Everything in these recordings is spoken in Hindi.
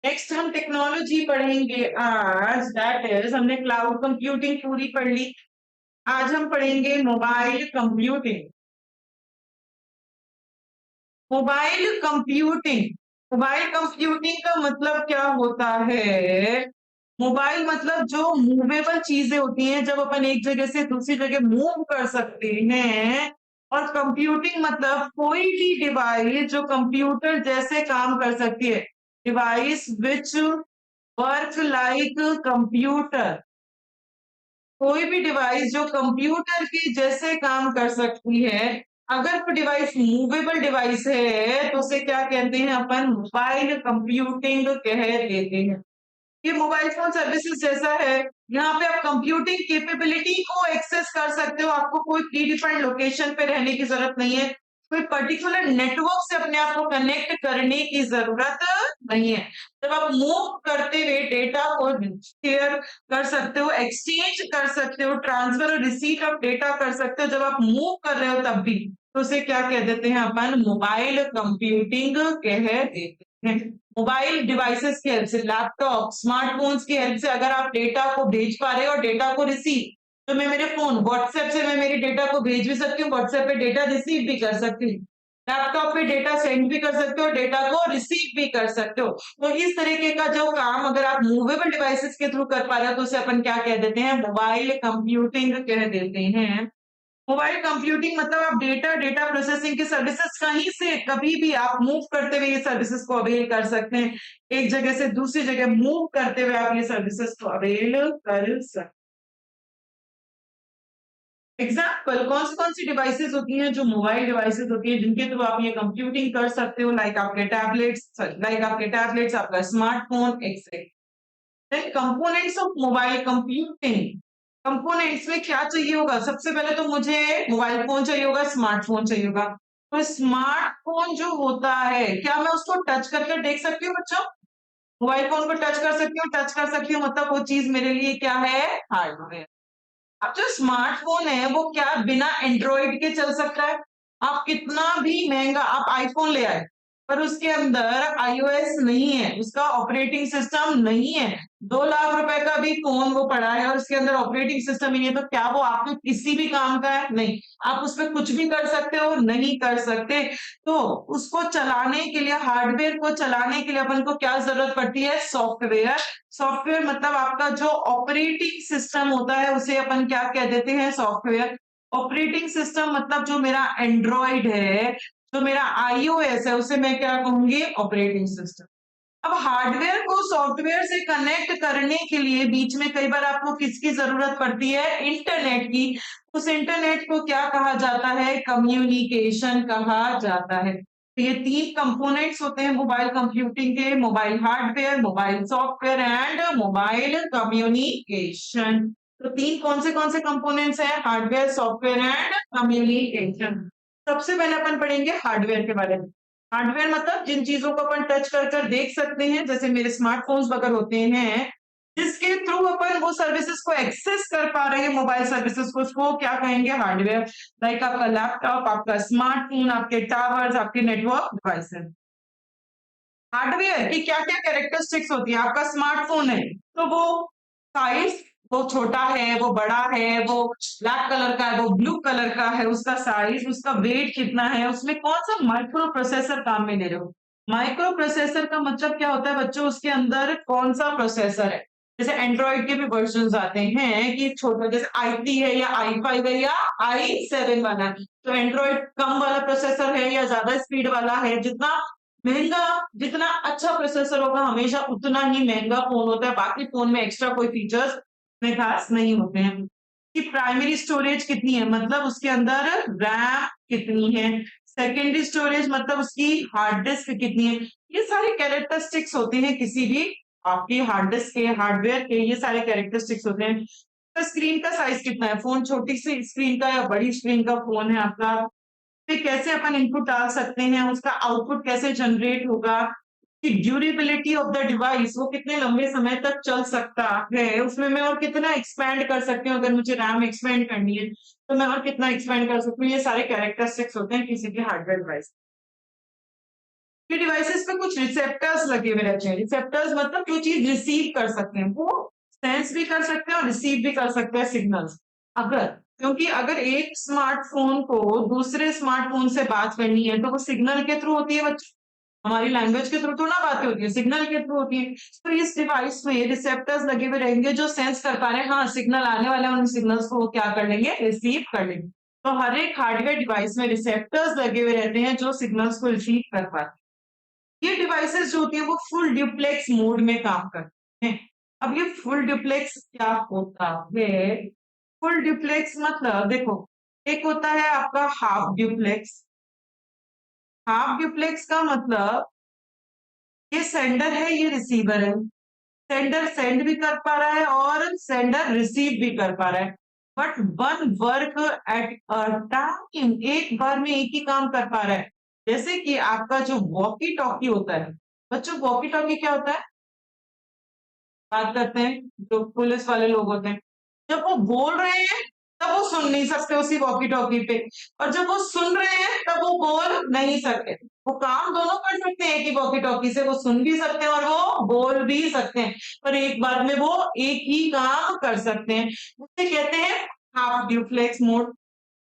नेक्स्ट हम टेक्नोलॉजी पढ़ेंगे आज, दैट इज हमने क्लाउड कंप्यूटिंग पूरी पढ़ ली। आज हम पढ़ेंगे mobile computing. Mobile computing, mobile computing का मतलब क्या होता है? मोबाइल मतलब जो मूवेबल चीजें होती हैं, जब अपन एक जगह से दूसरी जगह मूव कर सकते हैं। और कंप्यूटिंग मतलब कोई भी डिवाइस जो कंप्यूटर जैसे काम कर सकती है, device which work like computer. कोई भी डिवाइस जो कंप्यूटर के जैसे काम कर सकती है। अगर कोई डिवाइस मूवेबल डिवाइस है तो उसे क्या कहते हैं? अपन मोबाइल कंप्यूटिंग कह देते हैं। ये मोबाइल फोन सर्विसेज जैसा है। यहाँ पे आप कंप्यूटिंग कैपेबिलिटी को एक्सेस कर सकते हो। आपको कोई प्री डिफाइंड लोकेशन पे रहने की जरूरत नहीं है। कोई पर्टिकुलर नेटवर्क से अपने आप को कनेक्ट करने की जरूरत नहीं है। जब आप मूव करते हुए डेटा को शेयर कर सकते हो, एक्सचेंज कर सकते हो, ट्रांसफर और रिसीट ऑफ डेटा कर सकते हो, जब आप मूव कर रहे हो तब भी, तो उसे क्या कह देते हैं? अपन मोबाइल कंप्यूटिंग कह देते हैं। मोबाइल डिवाइसेस की हेल्प से, लैपटॉप, स्मार्टफोन्स की हेल्प से अगर आप डेटा को भेज पा रहे हो और डेटा को रिसीव, तो मैं मेरे फोन व्हाट्सएप से मैं मेरी डेटा को भेज भी सकती हूँ, व्हाट्सएप पे डेटा रिसीव भी कर सकती हूँ। लैपटॉप पे डेटा सेंड भी कर सकते हो, डेटा को रिसीव भी कर सकते हो। तो इस तरीके का जो काम अगर आप मूवेबल डिवाइसेस के थ्रू कर पा रहे हो तो उसे अपन क्या कह देते हैं? मोबाइल कंप्यूटिंग कह देते हैं। मोबाइल कंप्यूटिंग मतलब आप डेटा डेटा प्रोसेसिंग की सर्विसेज कहीं से कभी भी आप मूव करते हुए ये सर्विसेज को अवेल कर सकते हैं। एक जगह से दूसरी जगह मूव करते हुए आप ये सर्विसेज को अवेल कर सकते हैं। एग्जाम्पल कौन सी डिवाइसेस होती हैं जो मोबाइल डिवाइसेस होती हैं जिनके थ्रू आप ये कंप्यूटिंग कर सकते हो? लाइक आपके टैबलेट्स, आपका smartphone etcetera. Then components of mobile computing. Components में क्या चाहिए होगा? सबसे पहले तो मुझे मोबाइल फोन चाहिए होगा, स्मार्टफोन चाहिए होगा। तो स्मार्टफोन जो होता है, क्या मैं उसको टच करके देख सकती हूँ बच्चों? मोबाइल फोन को टच कर सकती हूँ, टच कर सकती हूँ मतलब वो चीज मेरे लिए क्या है? हार्डवेयर। अब जो स्मार्टफोन है वो क्या बिना एंड्रॉइड के चल सकता है? आप कितना भी महंगा आप आईफोन ले आए, पर उसके अंदर आईओएस नहीं है, उसका ऑपरेटिंग सिस्टम नहीं है। 2 लाख रुपए का भी फोन वो पड़ा है और उसके अंदर ऑपरेटिंग सिस्टम ही नहीं है, तो क्या वो आपके किसी भी काम का है? नहीं। आप उस पर कुछ भी कर सकते हो? नहीं कर सकते। तो उसको चलाने के लिए, हार्डवेयर को चलाने के लिए अपन को क्या जरूरत पड़ती है? सॉफ्टवेयर। सॉफ्टवेयर मतलब आपका जो ऑपरेटिंग सिस्टम होता है उसे अपन क्या कह देते हैं? सॉफ्टवेयर। ऑपरेटिंग सिस्टम मतलब जो मेरा एंड्रॉइड है, जो मेरा आईओएस है, उसे मैं क्या कहूंगी? Operating system. अब हार्डवेयर को सॉफ्टवेयर से कनेक्ट करने के लिए बीच में कई बार आपको किसकी जरूरत पड़ती है? इंटरनेट की। उस इंटरनेट को क्या कहा जाता है? कम्युनिकेशन कहा जाता है। तो ये 3 कंपोनेंट्स होते हैं मोबाइल कंप्यूटिंग के: mobile hardware, mobile software and mobile communication. तो कौन से कंपोनेंट्स हैं? Hardware, software and communication. सबसे पहले अपन पढ़ेंगे हार्डवेयर के बारे में। हार्डवेयर मतलब जिन चीजों को अपन टच कर कर देख सकते हैं, जैसे मेरे स्मार्टफोन्स वगैरह होते हैं, जिसके थ्रू अपन वो सर्विसेज को एक्सेस कर पा रहे हैं, मोबाइल सर्विसेज को, उसको क्या कहेंगे? हार्डवेयर। लाइक आपका लैपटॉप, आपका स्मार्टफोन, आपके टावर्स, आपके नेटवर्क डिवाइसेस। हार्डवेयर की क्या क्या कैरेक्टरिस्टिक्स होती है? आपका स्मार्टफोन है तो वो साइज, वो छोटा है, वो बड़ा है, वो ब्लैक कलर का है, वो ब्लू कलर का है, उसका साइज, उसका वेट कितना है, उसमें कौन सा माइक्रो प्रोसेसर काम में ले रहे हो? माइक्रो प्रोसेसर का मतलब क्या होता है बच्चों? उसके अंदर कौन सा प्रोसेसर है? जैसे एंड्रॉइड के भी वर्जन आते हैं कि छोटा, जैसे i3 है या i5 है या i7 वाला है। तो एंड्रॉइड कम वाला प्रोसेसर है या ज्यादा स्पीड वाला है? जितना महंगा, जितना अच्छा प्रोसेसर होगा हमेशा उतना ही महंगा फोन होता है। बाकी फोन में एक्स्ट्रा कोई फीचर्स में खास नहीं होते हैं। कि प्राइमरी स्टोरेज कितनी है, मतलब उसके अंदर रैम कितनी है। सेकेंडरी स्टोरेज मतलब उसकी हार्ड डिस्क कितनी है। ये सारे कैरेक्टरिस्टिक्स होते हैं किसी भी आपकी हार्ड डिस्क के, हार्डवेयर के, ये सारे कैरेक्टरिस्टिक्स होते हैं। तो स्क्रीन का साइज कितना है? फोन छोटी सी स्क्रीन का या बड़ी स्क्रीन का फोन है आपका? फिर कैसे अपन इनपुट डाल सकते हैं, उसका आउटपुट कैसे जनरेट होगा, कि ड्यूरेबिलिटी ऑफ द डिवाइस, वो कितने लंबे समय तक चल सकता है, उसमें मैं और कितना एक्सपैंड कर सकती हूँ। अगर मुझे रैम एक्सपेंड करनी है तो मैं और कितना एक्सपेंड कर सकती हूँ। ये सारे कैरेक्टरिस्टिक्स होते हैं किसी भी हार्डवेयर डिवाइस। ये डिवाइसेस पे कुछ रिसेप्टर्स लगे हुए रहते हैं। रिसेप्टर्स मतलब जो चीज रिसीव कर सकते हैं, वो सेंस भी कर सकते हैं और रिसीव भी कर सकते हैं सिग्नल्स। अगर क्योंकि अगर एक स्मार्टफोन को दूसरे स्मार्टफोन से बात करनी है तो वो सिग्नल के थ्रू होती है बच्चों, हमारी लैंग्वेज के थ्रू तो ना बातें होती है, सिग्नल के थ्रू होती है। तो इस डिवाइस में रिसेप्टर्स लगे हुए रहेंगे जो सेंस कर पा रहे हैं, हाँ सिग्नल आने वाला है, उन सिग्नल्स को वो क्या कर लेंगे, रिसीव कर लेंगे। तो हर एक हार्डवेयर डिवाइस में रिसेप्टर्स लगे हुए रहते हैं जो सिग्नल्स को रिसीव कर पाते हैं। ये डिवाइसेस जो होती है वो फुल ड्यूप्लेक्स मोड में काम करते हैं। अब ये फुल ड्यूप्लेक्स क्या होता है? फुल ड्यूप्लेक्स मतलब देखो, एक होता है आपका हाफ ड्यूप्लेक्स। हाफ ड्यूप्लेक्स का मतलब ये सेंडर है, ये रिसीवर है। सेंडर सेंड भी कर पा रहा है और सेंडर रिसीव भी कर पा रहा है, but one work at a time, एक बार में एक ही काम कर पा रहा है। जैसे कि आपका जो वॉकी टॉकी होता है, बच्चों वॉकी टॉकी क्या होता है? बात करते हैं जो पुलिस वाले लोग होते हैं, जब वो बोल रहे हैं तब वो सुन नहीं सकते उसी वॉकी टॉकी पे, और जब वो सुन रहे हैं तब वो बोल नहीं सकते। वो काम दोनों कर सकते हैं एक ही वॉकी टॉकी से, वो सुन भी सकते हैं और वो बोल भी सकते हैं, पर एक बार में वो एक ही काम कर सकते हैं। उसे कहते हैं half duplex mode.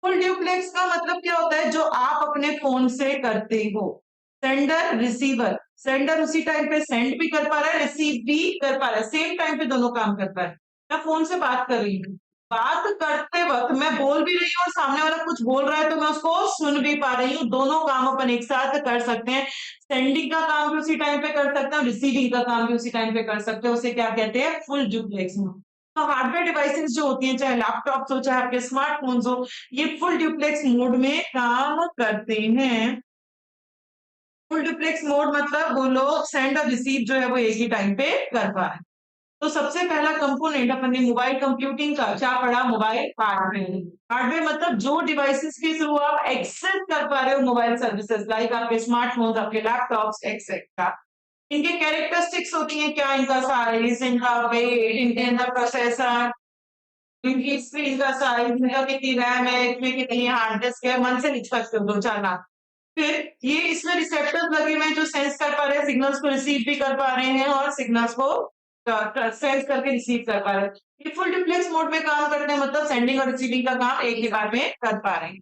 Full duplex का मतलब क्या होता है? जो आप अपने फोन से करते हो, सेंडर रिसीवर, सेंडर उसी टाइम पे सेंड भी कर पा रहा है, रिसीव भी कर पा रहा है, सेम टाइम पे दोनों काम कर पा रहा है। मैं फोन से बात कर रही हूँ, बात करते वक्त मैं बोल भी रही हूँ और सामने वाला कुछ बोल रहा है तो मैं उसको सुन भी पा रही हूँ। दोनों काम अपन एक साथ कर सकते हैं। सेंडिंग का काम भी उसी टाइम पे कर सकते हैं, रिसीविंग का काम भी उसी टाइम पे कर सकते हैं। उसे क्या कहते हैं? Full duplex mode. तो हार्डवेयर डिवाइसेस जो होती हैं, चाहे लैपटॉप्स हो चाहे आपके स्मार्टफोन्स हो, ये फुल ड्यूप्लेक्स मोड में काम करते हैं। फुल ड्यूप्लेक्स मोड मतलब वो लोग सेंड और रिसीव जो है वो एक ही टाइम पे कर पा रहे हैं। तो सबसे पहला कंपोनेंट अपन ने मोबाइल कंप्यूटिंग का क्या पढ़ा? Mobile hardware. हार्डवेयर मतलब जो डिवाइसेस के थ्रू आप एक्सेस कर पा रहे हो मोबाइल सर्विसेज, लाइक आपके स्मार्टफोन्स, आपके लैपटॉप्स एक्सेट्रा। इनके कैरेक्टरिस्टिक्स होती हैं क्या? इनका साइज, इनका वेट, इनके अंदर प्रोसेसर, इनकी स्क्रीन का साइज, इनका कितनी रैम है, इसमें कितनी हार्ड डिस्क है, मन से लिख सकते हो 2-4 लाख। फिर ये इसमें रिसेप्टर्स लगे हुए हैं जो सेंस कर पा रहे हैं, सिग्नल्स को रिसीव भी कर पा रहे हैं और सिग्नल्स को सेंस करके रिसीव कर पा रहे हैं। ये फुल डुप्लेक्स मोड में काम करते हैं, मतलब सेंडिंग और रिसीविंग का काम एक ही बार में कर पा रहे हैं।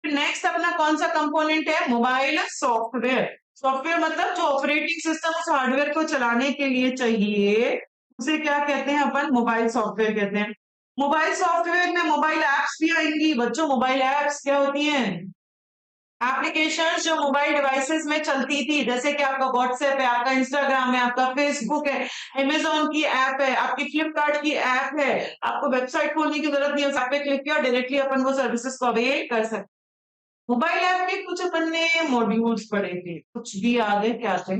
फिर नेक्स्ट अपना कौन सा कंपोनेंट है? Mobile software. सॉफ्टवेयर मतलब जो ऑपरेटिंग सिस्टम उस हार्डवेयर को चलाने के लिए चाहिए, उसे क्या कहते हैं अपन? मोबाइल सॉफ्टवेयर कहते हैं। मोबाइल सॉफ्टवेयर में मोबाइल एप्स भी आएंगी बच्चों। मोबाइल एप्स क्या होती हैं? एप्लीकेशन जो मोबाइल डिवाइसेस में चलती थी, जैसे कि आपका व्हाट्सएप है, आपका इंस्टाग्राम है, आपका फेसबुक है, अमेजोन की ऐप है, आपकी फ्लिपकार्ट की ऐप है। आपको वेबसाइट खोलने की जरूरत नहीं है, उस ऐप पे क्लिक किया डायरेक्टली अपन वो सर्विसेज को अवेल कर सकते। मोबाइल ऐप में कुछ अपन ने मॉड्यूल्स पढ़े थे, कुछ भी याद है क्या थे?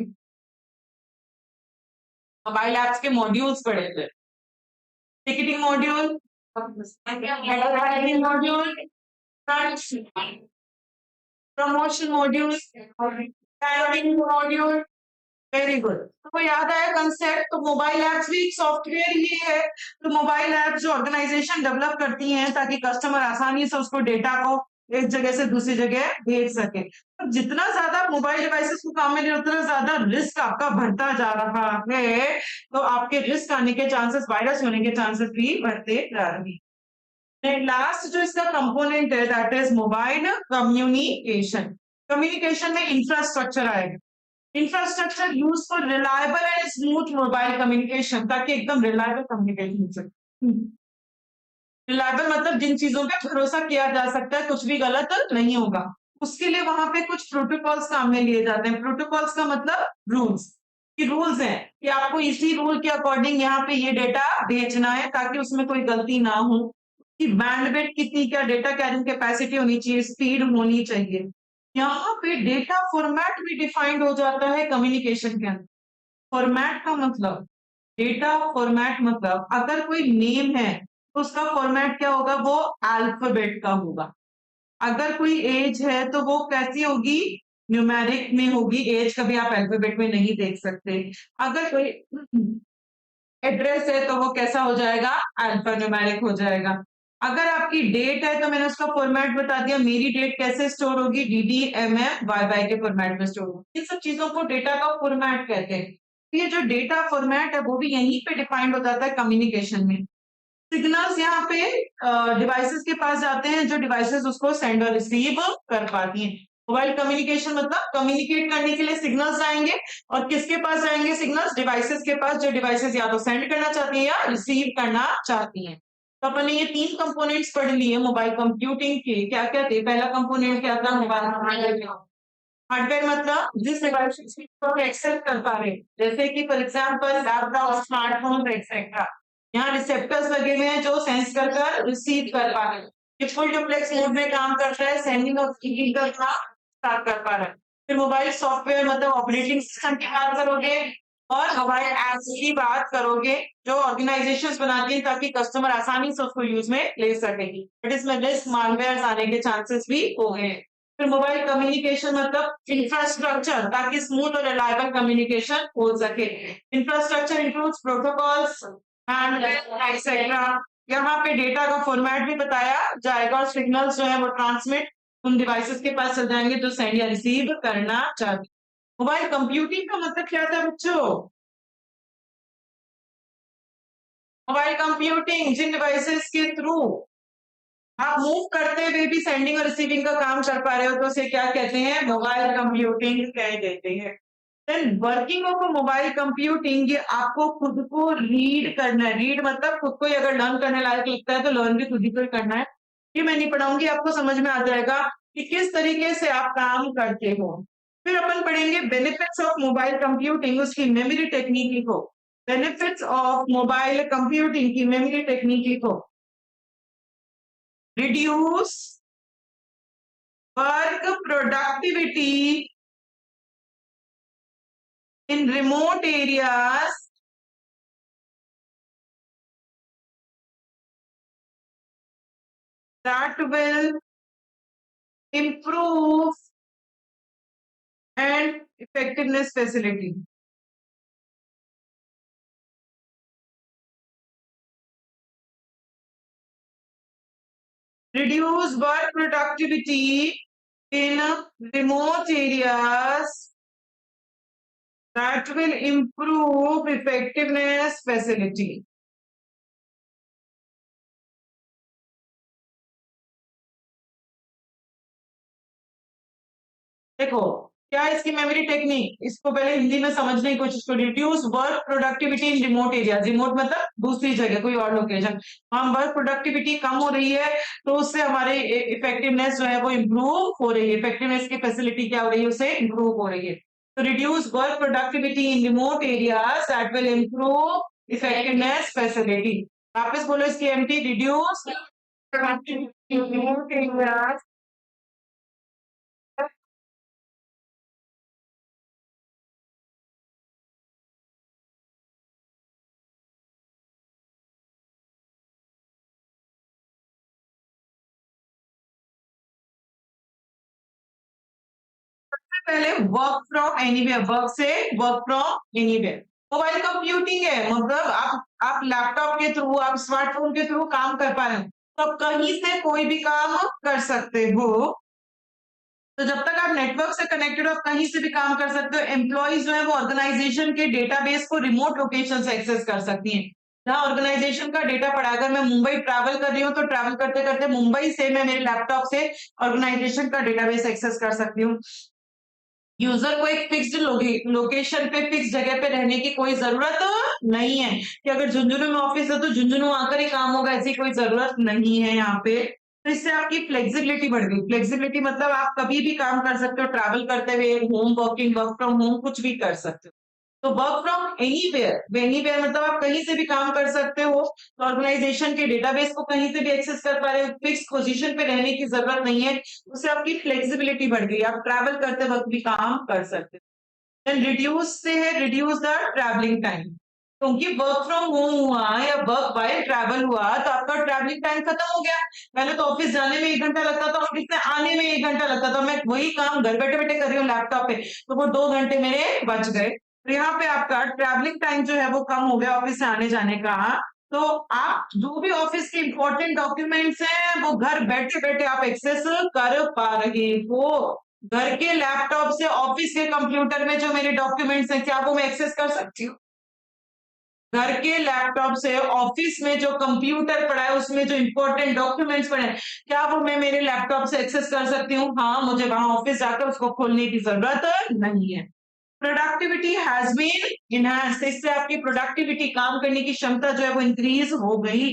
मोबाइल ऐप्स के मॉड्यूल्स पढ़े थे। Ticketing module, advertising module, promotion module, timing module. Very good. तो याद आया कंसेप्ट। तो मोबाइल ऐप्स भी सॉफ्टवेयर ही है। तो मोबाइल ऐप जो ऑर्गेनाइजेशन डेवलप करती हैं ताकि कस्टमर आसानी से उसको डेटा को एक जगह से दूसरी जगह भेज सके। तो जितना ज्यादा मोबाइल डिवाइसेस को काम में ले उतना ज्यादा रिस्क आपका बढ़ता जा रहा है। तो आपके रिस्क आने के चांसेस, वायरस होने के चांसेस भी बढ़ते जा रहे हैं। लास्ट जो इसका कंपोनेंट है that is mobile communication. Communication में इंफ्रास्ट्रक्चर आएगा। Infrastructure use for reliable and smooth mobile communication, ताकि एकदम रिलायबल कम्युनिकेशन हो सके। रिलायबल मतलब जिन चीजों पे भरोसा किया जा सकता है, कुछ भी गलत नहीं होगा। उसके लिए वहां पे कुछ प्रोटोकॉल्स काम में लिए जाते हैं। प्रोटोकॉल्स का मतलब रूल्स। कि रूल्स हैं कि आपको इसी रूल के अकॉर्डिंग यहाँ पे ये डेटा भेजना है ताकि उसमें कोई गलती ना हो। कि बैंडविड्थ कितनी, क्या डेटा कैरिंग कैपेसिटी होनी चाहिए, स्पीड होनी चाहिए। यहाँ पे डेटा फॉर्मेट भी डिफाइंड हो जाता है कम्युनिकेशन के अंदर। फॉर्मेट का मतलब, डेटा फॉर्मेट मतलब अगर कोई नेम है तो उसका फॉर्मेट क्या होगा? वो अल्फाबेट का होगा। अगर कोई एज है तो वो कैसी होगी? न्यूमेरिक में होगी। एज कभी आप अल्फाबेट में नहीं देख सकते। अगर कोई एड्रेस है तो वो कैसा हो जाएगा? अल्फा न्यूमेरिक हो जाएगा। अगर आपकी डेट है तो मैंने उसका फॉर्मेट बता दिया, मेरी डेट कैसे स्टोर होगी, DDMFYY के फॉर्मेट में स्टोर होगी। इन सब चीजों को डेटा का फॉर्मेट कहते हैं। ये जो डेटा फॉर्मेट है वो भी यहीं पे डिफाइंड हो जाता है कम्युनिकेशन में। सिग्नल्स यहाँ पे डिवाइसेस के पास जाते हैं, जो डिवाइसेस उसको सेंड और रिसीव कर पाती हैं। मोबाइल कम्युनिकेशन मतलब कम्युनिकेट करने के लिए सिग्नल्स आएंगे, और किसके पास जाएंगे सिग्नल्स, डिवाइसेस के पास, जो डिवाइसेस या तो सेंड करना चाहती हैं या रिसीव करना चाहती हैं। तो अपन ने ये 3 कंपोनेंट्स पढ़ लिए मोबाइल कंप्यूटिंग के। क्या क्या थे? पहला कंपोनेंट क्या था? मोबाइल हार्डवेयर मतलब जिस डिवाइस को एक्सेस कर पा रहे, जैसे कि for example laptop, smartphone etcetera. यहाँ रिसेप्टर्स लगे हुए हैं जो सेंस कर कर रिसीव कर पा रहे हैं। ये फुल डुप्लेक्स मोड में काम करता है, सेंडिंग और रिसीविंग का काम स्टार्ट कर पा रहा है। फिर मोबाइल सॉफ्टवेयर मतलब ऑपरेटिंग सिस्टम की बात करोगे, और मोबाइल एप्स की बात करोगे जो ऑर्गेनाइजेशंस बनाती हैं ताकि कस्टमर आसानी से उसको यूज में ले सकेगी। बट इसमें रिस्क मालवेयर आने के चांसेस भी हो गए हैं। फिर मोबाइल कम्युनिकेशन मतलब इंफ्रास्ट्रक्चर, ताकि स्मूथ और रिलायबल कम्युनिकेशन हो सके। Infrastructure includes protocols and etcetera. यहाँ पे डेटा का फॉर्मेट भी बताया जाएगा, और सिग्नल्स जो है वो ट्रांसमिट उन डिवाइसेस के पास चल जाएंगे जो सेंड या रिसीव करना चाहते। मोबाइल कंप्यूटिंग का मतलब क्या था बच्चों? मोबाइल कंप्यूटिंग जिन डिवाइसेस के थ्रू आप मूव करते हुए भी सेंडिंग और रिसीविंग का काम कर पा रहे हो तो उसे क्या कहते हैं? मोबाइल कंप्यूटिंग कह देते हैं। Then working of mobile computing, ये आपको खुद को रीड करना है। रीड मतलब खुद को ही अगर लर्न करने लायक लगता है तो लर्न भी खुद ही को ही करना है। ये मैं नहीं पढ़ाऊंगी, आपको समझ में आ जाएगा कि किस तरीके से आप काम करते हो। फिर अपन पढ़ेंगे बेनिफिट्स ऑफ मोबाइल कंप्यूटिंग, उसकी मेमोरी टेक्निक लिखो। बेनिफिट्स ऑफ मोबाइल कंप्यूटिंग की मेमोरी टेक्निक लिखो। Reduce work productivity in remote areas that will improve and effectiveness facility. Reduce work productivity in remote areas that will improve effectiveness facility. देखो क्या है इसकी मेमोरी टेक्निक, इसको पहले हिंदी में समझने की कोशिश करो। Reduce work productivity in remote area. Remote मतलब दूसरी जगह, कोई और लोकेशन। हम वर्क प्रोडक्टिविटी कम हो रही है तो उससे हमारे इफेक्टिवनेस जो है वो इम्प्रूव हो रही है। इफेक्टिवनेस की फैसिलिटी क्या हो रही है? उससे इम्प्रूव हो रही है। तो reduce work productivity in remote areas that will improve effectiveness facility. वापस बोलो इसकी एमटी, reduce productivity in remote areas पहले वर्क फ्रॉम एनीवेयर, वर्क से work from anywhere. Mobile computing है मतलब आप लैपटॉप के थ्रू, आप स्मार्टफोन के थ्रू काम कर पा रहे हो, तो आप कहीं से कोई भी काम कर सकते हो। तो जब तक आप नेटवर्क से कनेक्टेड हो आप कहीं से भी काम कर सकते हो। एम्प्लॉइज जो है वो ऑर्गेनाइजेशन के डेटाबेस को रिमोट लोकेशन से एक्सेस कर सकती हैं। जहाँ ऑर्गेनाइजेशन का डेटा पड़ा, अगर मैं मुंबई ट्रैवल कर रही हूँ तो ट्रैवल करते करते मुंबई से मैं मेरे लैपटॉप से ऑर्गेनाइजेशन का डेटाबेस एक्सेस कर सकती हूँ। यूजर को एक फिक्स्ड लोकेशन पे, फिक्स जगह पे रहने की कोई जरूरत नहीं है कि अगर झुंझुनू में ऑफिस है तो झुंझुनू आकर ही काम होगा, ऐसी कोई जरूरत नहीं है यहाँ पे। तो इससे आपकी फ्लेक्सिबिलिटी बढ़ गई। फ्लेक्सिबिलिटी मतलब आप कभी भी काम कर सकते हो, ट्रैवल करते हुए, home working, work from home, कुछ भी कर सकते हो। तो वर्क फ्रॉम एनीवेयर, एनीवेयर मतलब आप कहीं से भी काम कर सकते हो। तो ऑर्गेनाइजेशन के डेटाबेस को कहीं से भी एक्सेस कर पा रहे हो, फिक्स पोजीशन पे रहने की जरूरत नहीं है, उससे आपकी फ्लेक्सिबिलिटी बढ़ गई, आप ट्रैवल करते वक्त भी काम कर सकते हो। देन रिड्यूस से है रिड्यूस द ट्रैवलिंग टाइम, क्योंकि वर्क फ्रॉम होम हुआ या वर्क बाय ट्रैवल हुआ तो आपका ट्रैवलिंग टाइम खत्म हो गया। पहले तो ऑफिस जाने में 1 घंटा लगता था, ऑफिस से आने में 1 घंटा लगता था, मैं वही काम घर बैठे बैठे कर रही हूँ लैपटॉप पे, तो वो 2 घंटे मेरे बच गए। तो यहाँ पे आपका ट्रैवलिंग टाइम जो है वो कम हो गया ऑफिस से आने जाने का। तो आप जो भी ऑफिस के इंपॉर्टेंट डॉक्यूमेंट्स हैं वो घर बैठे बैठे आप एक्सेस कर पा रहे हो। घर के लैपटॉप से ऑफिस के कंप्यूटर में जो मेरे डॉक्यूमेंट्स हैं क्या वो मैं एक्सेस कर सकती हूँ? घर के लैपटॉप से ऑफिस में जो कंप्यूटर पड़ा है उसमें जो इंपॉर्टेंट डॉक्यूमेंट्स पड़े हैं क्या वो मैं मेरे लैपटॉप से एक्सेस कर सकती हूँ? हाँ, मुझे वहां ऑफिस जाकर उसको खोलने की जरूरत नहीं है। प्रोडक्टिविटी हैज बीन इनहांस्ड, इससे आपकी प्रोडक्टिविटी काम करने की क्षमता जो है वो इंक्रीज हो गई।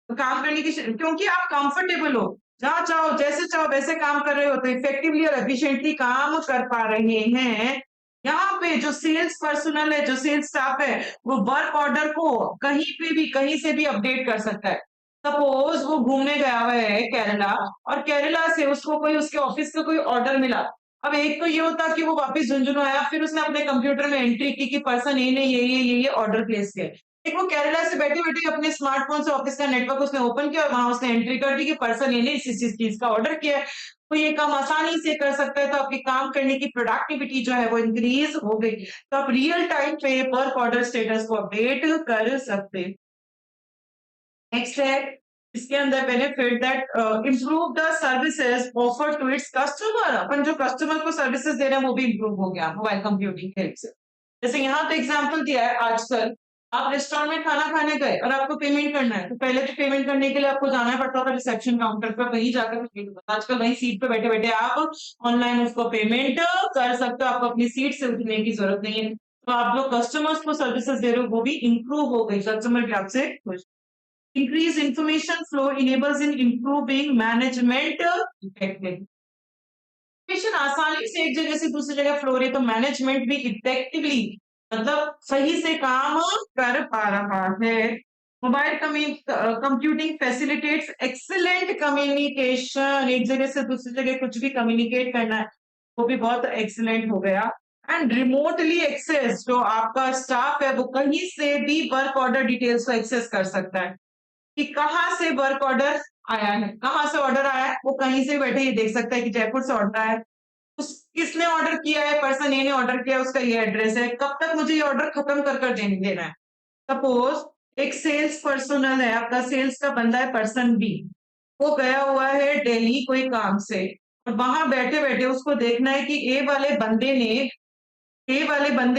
काम करने की क्योंकि आप कंफर्टेबल हो, जहाँ चाहो जैसे चाहो वैसे काम कर रहे हो तो इफेक्टिवली और एफिशिएंटली काम कर पा रहे हैं। यहाँ पे जो सेल्स पर्सनल है, जो सेल्स स्टाफ है, वो वर्क ऑर्डर को कहीं पे भी कहीं से भी अपडेट कर सकता है। सपोज वो घूमने गया हुआ है केरला और केरला से उसको कोई उसके ऑफिस से कोई ऑर्डर मिला। अब एक तो ये होता कि वो वापस झुंझुनू आया, फिर उसने अपने कंप्यूटर में एंट्री की कि पर्सन ए ने ये ऑर्डर प्लेस किया। एक वो केरला से बैठे-बैठे अपने स्मार्टफ़ोन से ऑफ़िस का नेटवर्क उसने ओपन किया और वहाँ उसने एंट्री कर दी कि पर्सन ए ने इस चीज़ का ऑर्डर किया है। तो ये काम आसानी से कर सकता है, तो आपके काम करने की प्रोडक्टिविटी जो है वो इंक्रीज़ हो गई। तो आप रियल टाइम पे वर्क ऑर्डर स्टेटस को अपडेट कर सकते हैं। नेक्स्ट है इसके अंदर benefit that improve the services offer to its customer. अपन जो कस्टमर को सर्विसेज दे रहे हैं वो भी इम्प्रूव हो गया मोबाइल कंप्यूटिंग के हेल्प से। जैसे यहाँ पे एग्जांपल दिया है, आजकल आप रेस्टोरेंट में खाना खाने गए और आपको पेमेंट करना है, तो पहले तो पेमेंट करने के लिए आपको जाना पड़ता था रिसेप्शन काउंटर पर, वहीं जाकर पेमेंट होता था। आजकल वहीं सीट पे बैठे बैठे आप ऑनलाइन उसको पेमेंट कर सकते हो, आपको अपनी सीट से उठने की जरूरत नहीं है। तो आप जो कस्टमर्स को सर्विसेज दे रहे हो वो भी इंप्रूव हो गई, कस्टमर भी आपसे खुश। Increase information flow enables in improving management effectiveness। information आसानी से एक जगह से दूसरी जगह फ्लो रही है तो मैनेजमेंट भी इफेक्टिवली मतलब सही से काम कर पा रहा है। Mobile computing facilitates excellent communication, एक जगह से दूसरी जगह कुछ भी कम्युनिकेट करना है वो भी बहुत एक्सीलेंट हो गया। एंड रिमोटली एक्सेस, जो आपका स्टाफ है वो कहीं से भी वर्क ऑर्डर डिटेल्स को एक्सेस कर सकता है कि कहाँ से वर्क ऑर्डर आया है, कहाँ से ऑर्डर आया है, वो कहीं से बैठे ये देख सकता है कि जयपुर से ऑर्डर आया है। उस किसने ऑर्डर किया है, पर्सन ए ने ऑर्डर किया, उसका ये एड्रेस है, कब तक मुझे ये ऑर्डर खत्म कर देना है। सपोज एक सेल्स पर्सनल है, आपका सेल्स का बंदा है पर्सन बी, वो गया हुआ है दिल्ली कोई काम से और वहां बैठे बैठे उसको देखना है कि ए वाले बंदे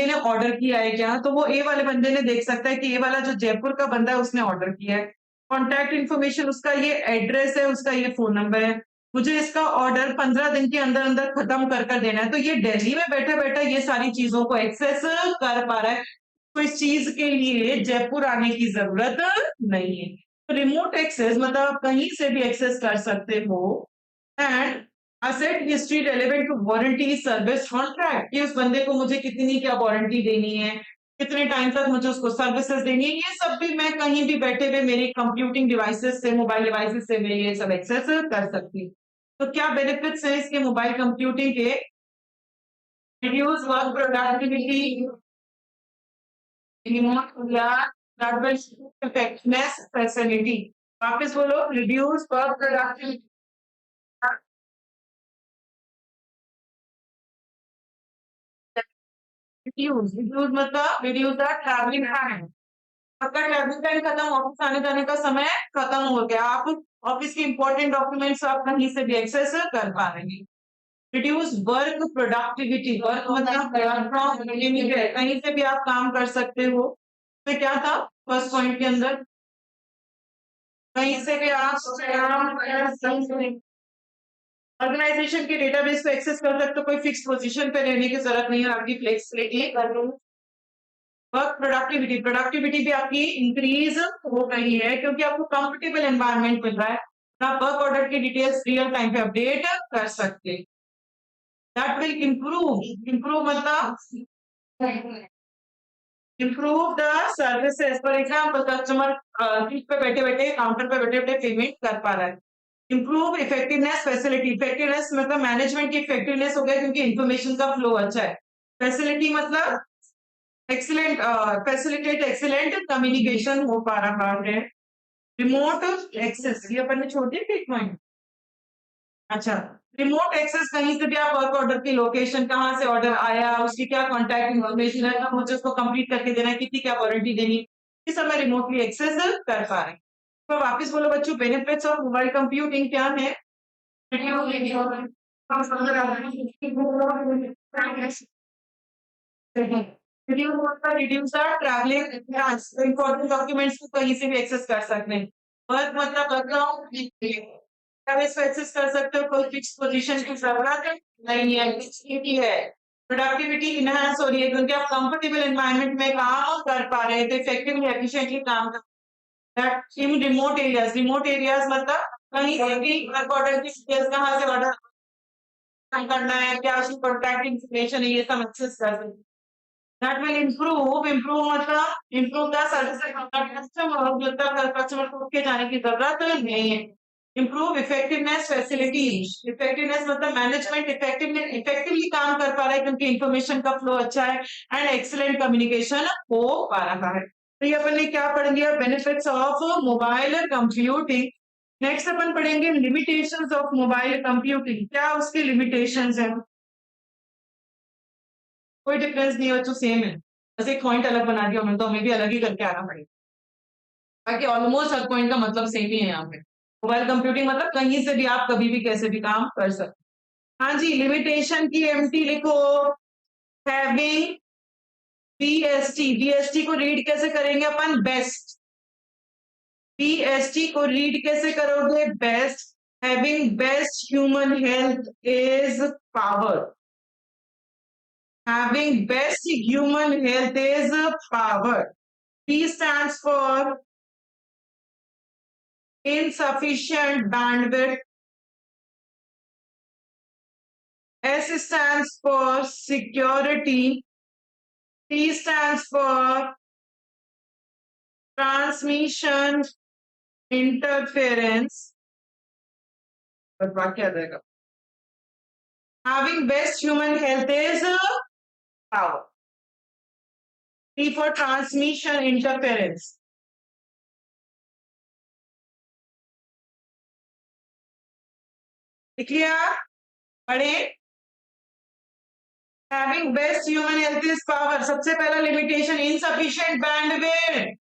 ने ऑर्डर किया है क्या, तो वो ए वाले बंदे ने देख सकता है कि ए वाला जो जयपुर का बंदा है उसने ऑर्डर किया है। कॉन्टैक्ट इन्फॉर्मेशन, उसका ये एड्रेस है, उसका ये फोन नंबर है, मुझे इसका ऑर्डर 15 दिन के अंदर अंदर खत्म कर देना है, तो ये दिल्ली में बैठा बैठा ये सारी चीजों को एक्सेस कर पा रहा है। तो इस चीज के लिए जयपुर आने की जरूरत नहीं है। तो रिमोट एक्सेस मतलब आप कहीं से भी एक्सेस कर सकते हो। And asset history relevant to warranty service contract, कि उस बंदे को मुझे कितनी क्या वारंटी देनी है, कितने टाइम तक मुझे उसको सर्विसेज देनी है, ये सब भी मैं कहीं भी बैठे हुए मेरे कंप्यूटिंग डिवाइसेस से, मोबाइल डिवाइसेस से मैं ये सब एक्सेस कर सकती हूँ। तो क्या बेनिफिट्स है इसके मोबाइल कंप्यूटिंग के? Reduce work productivity, effectiveness facility. वापस बोलो, रिड्यूस वर्क प्रोडक्टिविटी, रिड्यूस मतलब रिड्यूस द ट्रैवलिंग टाइम। आपका ट्रैवलिंग टाइम खत्म, ऑफिस आने जाने का समय खत्म हो गया, आप ऑफिस के इंपॉर्टेंट डॉक्यूमेंट्स आप कहीं से भी एक्सेस कर पा रहे हैं। रिड्यूस वर्क प्रोडक्टिविटी, वर्क मतलब वर्क फ्रॉम एनीवेयर, कहीं से भी आप काम कर सकते हो। तो क्या था फर्स्ट पॉइंट के अंदर, कहीं से भी आप काम कर सकते हैं। ऑर्गेनाइजेशन के डेटाबेस को एक्सेस कर सकते हो, कोई फिक्स पोजीशन पे रहने की जरूरत नहीं है, आपकी फ्लेक्सिबिलिटी कर लो। वर्क प्रोडक्टिविटी, प्रोडक्टिविटी भी आपकी इंक्रीज हो गई है क्योंकि आपको कंफर्टेबल एनवायरनमेंट मिल रहा है, आप वर्क ऑर्डर की डिटेल्स रियल टाइम पे अपडेट कर सकते हैं। दैट विल इम्प्रूव मतलब improve the services. For example customer seat पे बैठे बैठे काउंटर पे बैठे बैठे पेमेंट कर पा रहा है। इम्प्रूव इफेक्टिवनेस फैसिलिटी, इफेक्टिवनेस मतलब मैनेजमेंट की इफेक्टिवनेस हो गया क्योंकि इन्फॉर्मेशन का फ्लो अच्छा है। फैसिलिटी मतलब एक्सीलेंट, फैसिलिटेट एक्सीलेंट कम्युनिकेशन हो पा रहा है। रिमोट एक्सेस, ये अपन ने छोड़ दिया एक पॉइंट। अच्छा, रिमोट एक्सेस, कहीं से भी आप वर्क ऑर्डर की लोकेशन, कहाँ से ऑर्डर आया, उसकी क्या कॉन्टैक्ट इन्फॉर्मेशन है, तो मुझे उसको कंप्लीट करके देना है, कितनी क्या वारंटी देनी है, ये सब मैं रिमोटली एक्सेस कर पा रही हूँ। तो वापस बोलो बच्चों, बेनिफिट्स ऑफ मोबाइल कंप्यूटिंग क्या है? Reduce the travelling important documents को कहीं से भी एक्सेस कर सकते हैं। वर्क मतलब बैकग्राउंड इसको एक्सेस कर सकते हो, कोई फिक्स पोजीशन की जरूरत नहीं है, की है। प्रोडक्टिविटी इनहांस हो रही है क्योंकि आप कंफर्टेबल एनवायरनमेंट में काम कर पा रहे थे, इफेक्टिवली एफिशिएंटली काम कर। दैट इन रिमोट एरियाज मतलब कहीं से भी ऑर्डर की डिटेल्स कहाँ से ऑर्डर करना है, क्या उसकी कॉन्टैक्ट इन्फॉर्मेशन है, ये सब एक्सेस कर सकते हैं। That will improve मतलब improve the service of the customer, जो तक कस्टमर को के जाने की जरूरत नहीं है। Improve effectiveness facilities, effectiveness मतलब मैनेजमेंट इफेक्टिवली काम कर पा रहा है क्योंकि इंफॉर्मेशन का फ्लो अच्छा है एंड एक्सीलेंट कम्युनिकेशन हो पा रहा है। तो ये अपन ने क्या पढ़ लिया? Benefits of mobile computing. Next अपन पढ़ेंगे लिमिटेशंस ऑफ मोबाइल कंप्यूटिंग। क्या उसके लिमिटेशंस हैं? कोई डिफरेंस नहीं है बच्चों, सेम है। बस एक पॉइंट अलग बना दिया हमने, तो हमें भी अलग ही करके आना पड़ेगा। बाकी ऑलमोस्ट हर पॉइंट का मतलब सेम ही है यहाँ पे। मोबाइल कंप्यूटिंग मतलब कहीं से भी आप कभी भी कैसे भी काम कर सकते। हाँ जी, लिमिटेशन की एमटी लिखो। हैविंग बीएसटी को रीड कैसे करेंगे अपन? बेस्ट। बीएसटी को रीड कैसे करोगे? Best. Having best human health is power. Having best human health is power. P stands for insufficient bandwidth. S stands for security. T stands for transmission interference. but वाक्य आ जाएगा। Having best human health is power. T for transmission interference. लिख लिया? पढ़े। Having best human health is power. सबसे पहला लिमिटेशन insufficient bandwidth.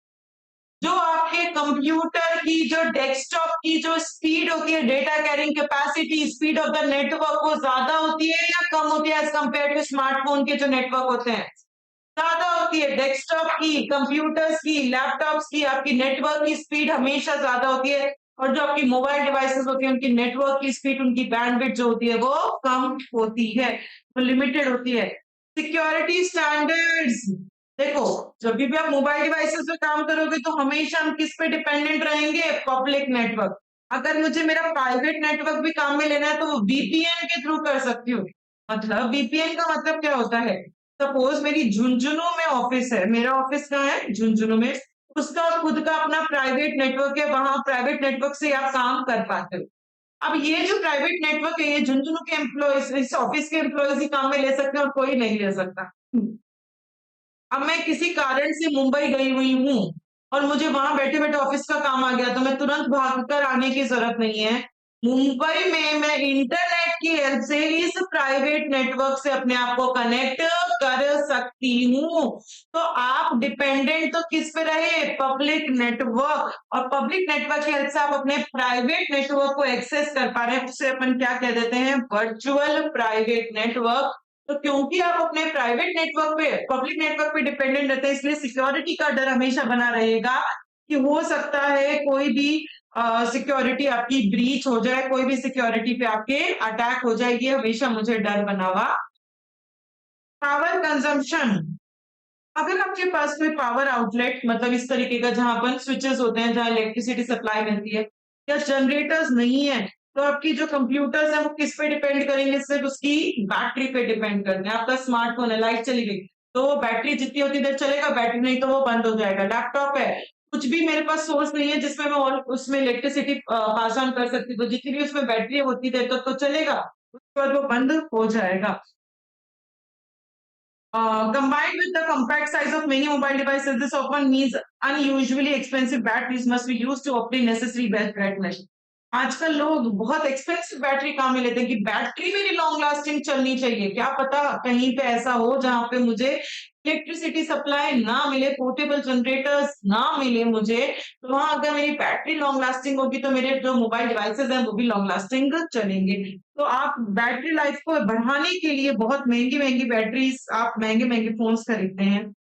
जो आपके कंप्यूटर की जो डेस्कटॉप की जो स्पीड होती है, data carrying capacity, speed of the network, वो ज्यादा होती है या कम होती है एज कंपेयर टू स्मार्टफोन के जो नेटवर्क होते हैं? ज्यादा होती है। डेस्कटॉप की, कंप्यूटर्स की, लैपटॉप्स की आपकी नेटवर्क की स्पीड हमेशा ज्यादा होती है, और जो आपकी मोबाइल डिवाइसेस होती है उनकी नेटवर्क की स्पीड, उनकी बैंडविड्थ जो होती है वो कम होती है, वो लिमिटेड होती है। सिक्योरिटी स्टैंडर्ड्स, देखो जब भी आप मोबाइल डिवाइसेस पे काम करोगे तो हमेशा हम किस पे डिपेंडेंट रहेंगे? Public network. अगर मुझे मेरा प्राइवेट नेटवर्क भी काम में लेना है तो वो वीपीएन के थ्रू कर सकती हूँ। मतलब वीपीएन का मतलब क्या होता है? सपोज मेरी झुंझुनू में ऑफिस है, मेरा ऑफिस कहाँ है? झुंझुनू में। उसका खुद का अपना प्राइवेट नेटवर्क है, वहां प्राइवेट नेटवर्क से आप काम कर पाते हो। अब ये जो प्राइवेट नेटवर्क है, ये झुंझुनू के एम्प्लॉयज, इस ऑफिस के एम्प्लॉयज ही काम में ले सकते हैं और कोई नहीं ले सकता। अब मैं किसी कारण से मुंबई गई हुई हूँ और मुझे वहां बैठे बैठे ऑफिस का काम आ गया, तो मैं तुरंत भागकर आने की जरूरत नहीं है। मुंबई में मैं इंटरनेट की हेल्प से इस प्राइवेट नेटवर्क से अपने आप को कनेक्ट कर सकती हूँ। तो आप डिपेंडेंट तो किस पे रहे? Public network. और पब्लिक नेटवर्क की हेल्प से आप अपने प्राइवेट नेटवर्क को एक्सेस कर पा रहे हैं, उसे अपन क्या कह देते हैं? Virtual private network. तो क्योंकि आप अपने प्राइवेट नेटवर्क पे, पब्लिक नेटवर्क पे डिपेंडेंट रहते हैं, इसलिए सिक्योरिटी का डर हमेशा बना रहेगा कि हो सकता है कोई भी सिक्योरिटी आपकी ब्रीच हो जाए, कोई भी सिक्योरिटी पे आपके अटैक हो जाए, ये हमेशा मुझे डर बना हुआ। पावर कंजम्पशन, अगर आपके पास कोई पावर आउटलेट मतलब इस तरीके का जहां पर स्विचेस होते हैं, जहां इलेक्ट्रिसिटी सप्लाई मिलती है, या जनरेटर्स नहीं है, तो आपकी जो कंप्यूटर्स है वो किस पे डिपेंड करेंगे? सिर्फ उसकी बैटरी पे डिपेंड करते हैं। आपका स्मार्टफोन है, लाइट चली गई तो बैटरी जितनी होती देर चलेगा, बैटरी नहीं तो वो बंद हो जाएगा। लैपटॉप है, कुछ भी मेरे पास सोर्स नहीं है जिसमें मैं उसमें इलेक्ट्रिसिटी पास ऑन कर सकती, तो जितनी भी उसमें बैटरी होती देर तक तो चलेगा, उसके बाद वो बंद हो जाएगा। Combined with the compact size of many mobile devices, this often means unusually expensive batteries must be used to obtain necessary brightness. आजकल लोग बहुत एक्सपेंसिव बैटरी काम में लेते हैं कि बैटरी मेरी लॉन्ग लास्टिंग चलनी चाहिए। क्या पता कहीं पे ऐसा हो जहाँ पे मुझे इलेक्ट्रिसिटी सप्लाई ना मिले, पोर्टेबल जनरेटर्स ना मिले मुझे, तो वहाँ अगर मेरी बैटरी लॉन्ग लास्टिंग होगी तो मेरे जो मोबाइल डिवाइसेज़ हैं वो भी लॉन्ग लास्टिंग चलेंगे। तो आप बैटरी लाइफ को बढ़ाने के लिए बहुत महँगी-महँगी बैटरीज़ आप महँगे-महँगे फ़ोन्स खरीदते हैं।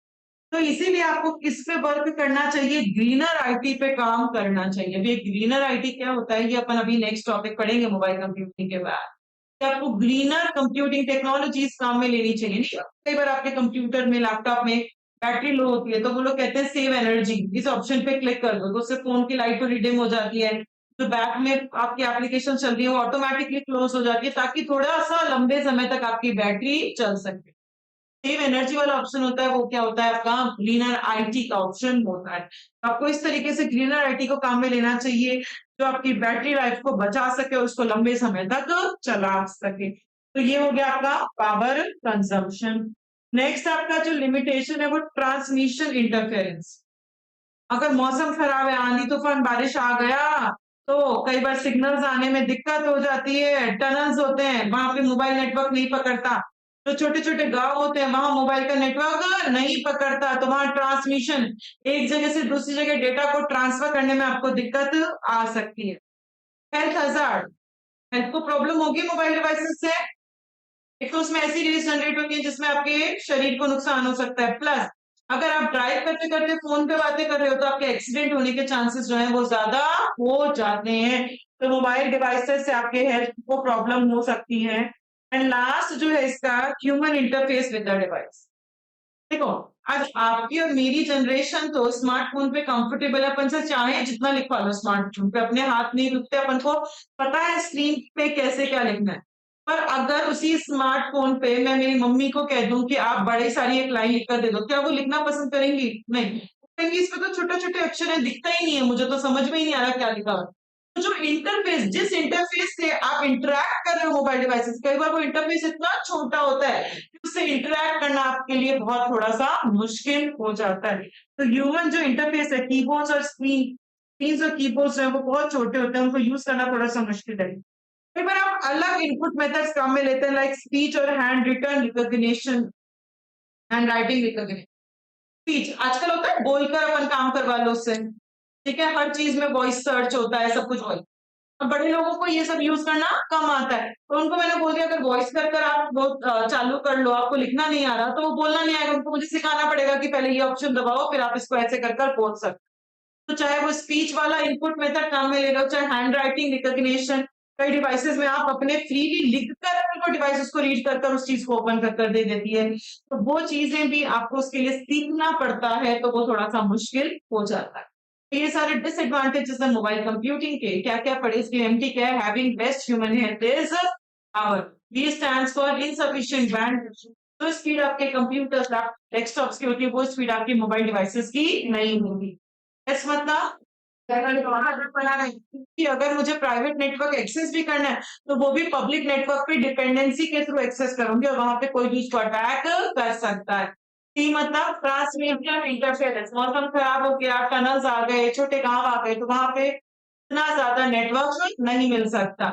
तो इसीलिए आपको किस पे वर्क करना चाहिए? ग्रीनर आईटी पे काम करना चाहिए। अब ये ग्रीनर आईटी क्या होता है? ये अपन अभी नेक्स्ट टॉपिक पढ़ेंगे मोबाइल कंप्यूटिंग के बाद। कि आपको ग्रीनर कंप्यूटिंग टेक्नोलॉजीज़ काम में लेनी चाहिए। नहीं कई बार आपके कंप्यूटर में, लैपटॉप में बैटरी लो होती है, तो वो लोग कहते हैं सेव एनर्जी, इस ऑप्शन पे क्लिक कर दो, तो उससे फ़ोन की लाइट थोड़ी डिम हो जाती है। जो बैक में आपकी एप्लीकेशन चल रही है, वो ऑटोमैटिकली क्लोज़ हो जाती है ताकि थोड़ा-सा लंबे समय तक आपकी बैटरी चल सके। सेव एनर्जी वाला ऑप्शन होता है, वो क्या होता है आपका ग्रीनर आईटी का ऑप्शन होता है। तो आपको इस तरीके से ग्रीनर आईटी को काम में लेना चाहिए, जो आपकी बैटरी लाइफ को बचा सके और उसको लंबे समय तक चला सके। तो ये हो गया आपका पावर कंजम्पशन। नेक्स्ट आपका जो लिमिटेशन है वो ट्रांसमिशन इंटरफेरेंस। अगर मौसम खराब है, आंधी-तूफान, बारिश आ गया, तो कई बार सिग्नल्स आने में दिक्कत हो जाती है, टनल्स होते हैं, वहाँ पे मोबाइल नेटवर्क नहीं पकड़ता। तो छोटे-छोटे गाँव होते हैं, वहाँ मोबाइल का नेटवर्क नहीं पकड़ता, तो वहाँ ट्रांसमिशन एक जगह से दूसरी जगह डेटा को ट्रांसफर करने में आपको दिक्कत आ सकती है। हेल्थ हज़ार्ड, हेल्थ को प्रॉब्लम होगी मोबाइल डिवाइसेज़ से। एक तो उसमें ऐसी रेज़ जनरेट होती है जिसमें आपके शरीर को नुकसान हो सकता है। प्लस अगर आप ड्राइव करते-करते फ़ोन पे बातें कर रहे हो तो आपके एक्सीडेंट होने के चांसेस जो हैं वो ज़्यादा हो जाते हैं। तो मोबाइल डिवाइसेज़ से आपके हेल्थ को प्रॉब्लम हो सकती है। एंड लास्ट जो है इसका human interface with the device. देखो, आज आपकी और मेरी जनरेशन तो स्मार्टफ़ोन पे कंफर्टेबल है, अपन से चाहे जितना लिखवा लो स्मार्टफ़ोन पे, अपने हाथ नहीं दुखते, अपन को पता है स्क्रीन पे कैसे क्या लिखना है। पर अगर उसी स्मार्टफ़ोन पे मैं मेरी मम्मी को कह दूँ कि आप बड़ी सारी एक लाइन लिख कर दे दो, क्या वो लिखना पसंद करेंगी? नहीं। कहेंगी इस पे तो छोटे-छोटे अक्षर हैं, दिखता ही नहीं है, मुझे तो समझ में ही नहीं आ रहा क्या लिखा हुआ है। तो जो इंटरफ़ेस जिस इंटरफ़ेस से आप इंटरैक्ट कर रहे हो मोबाइल डिवाइसेज़, कई बार वो इंटरफ़ेस इतना छोटा होता है उससे इंटरैक्ट करना आपके लिए बहुत थोड़ा-सा मुश्किल हो जाता है। तो ह्यूमन जो इंटरफेस है कीबोर्ड्स और स्क्रीन्स और कीबोर्ड्स जो हैं वो बहुत छोटे होते हैं, उनको यूज़ करना थोड़ा-सा मुश्किल है। कई बार आप अलग इनपुट मेथड्स काम में लेते हैं लाइक स्पीच और hand written recognition, hand writing recognition. Speech आजकल होता है बोलकर अपन काम करवा लो उससे, ठीक है? हर चीज़ में वॉइस सर्च होता है, सब कुछ वॉइस। अब बड़े लोगों को ये सब यूज़ करना कम आता है। तो उनको मैंने बोल दिया अगर वॉइस कर आप वो चालू कर लो, आपको लिखना नहीं आ रहा, तो वो बोलना नहीं आएगा, उनको मुझे सिखाना पड़ेगा कि पहले ये ऑप्शन दबाओ, फिर आप इसको ऐसे कर बोल सकते हो। तो चाहे वो स्पीच वाला इनपुट मेथड काम में ले रहे हो, चाहे हैंड राइटिंग रिकॉग्निशन, कई डिवाइसेज़ में आप अपने फ्रीली लिखकर वो डिवाइस उसको रीड कर उस चीज़ को ओपन कर दे देती है। तो वो चीज़ें भी आपको उसके लिए सीखना पड़ता है, तो वो थोड़ा-सा मुश्किल हो जाता है। तो ये सारे डिसएडवांटेजेस हैं मोबाइल कंप्यूटिंग के। क्या-क्या पढ़े इसकी एमटी क्या है? Having best human health is power. B stands for insufficient bandwidth. जो स्पीड आपके कंप्यूटर्स, डेस्कटॉप्स की होती है, वो स्पीड आपकी मोबाइल डिवाइसेज़ की नहीं होगी। एस मतलब कि अगर मुझे प्राइवेट नेटवर्क एक्सेस भी करना है, तो वो भी पब्लिक नेटवर्क पे डिपेंडेंसी के थ्रू एक्सेस करूँगी और वहाँ पे कोई भी उसको अटैक कर सकता है। टी मतलब ट्रांसमीडिया इंटरफेरेंस, मौसम खराब हो गया, टनल्स आ गए, छोटे गाँव आ गए, तो वहाँ पे इतना ज़्यादा नेटवर्क नहीं मिल सकता।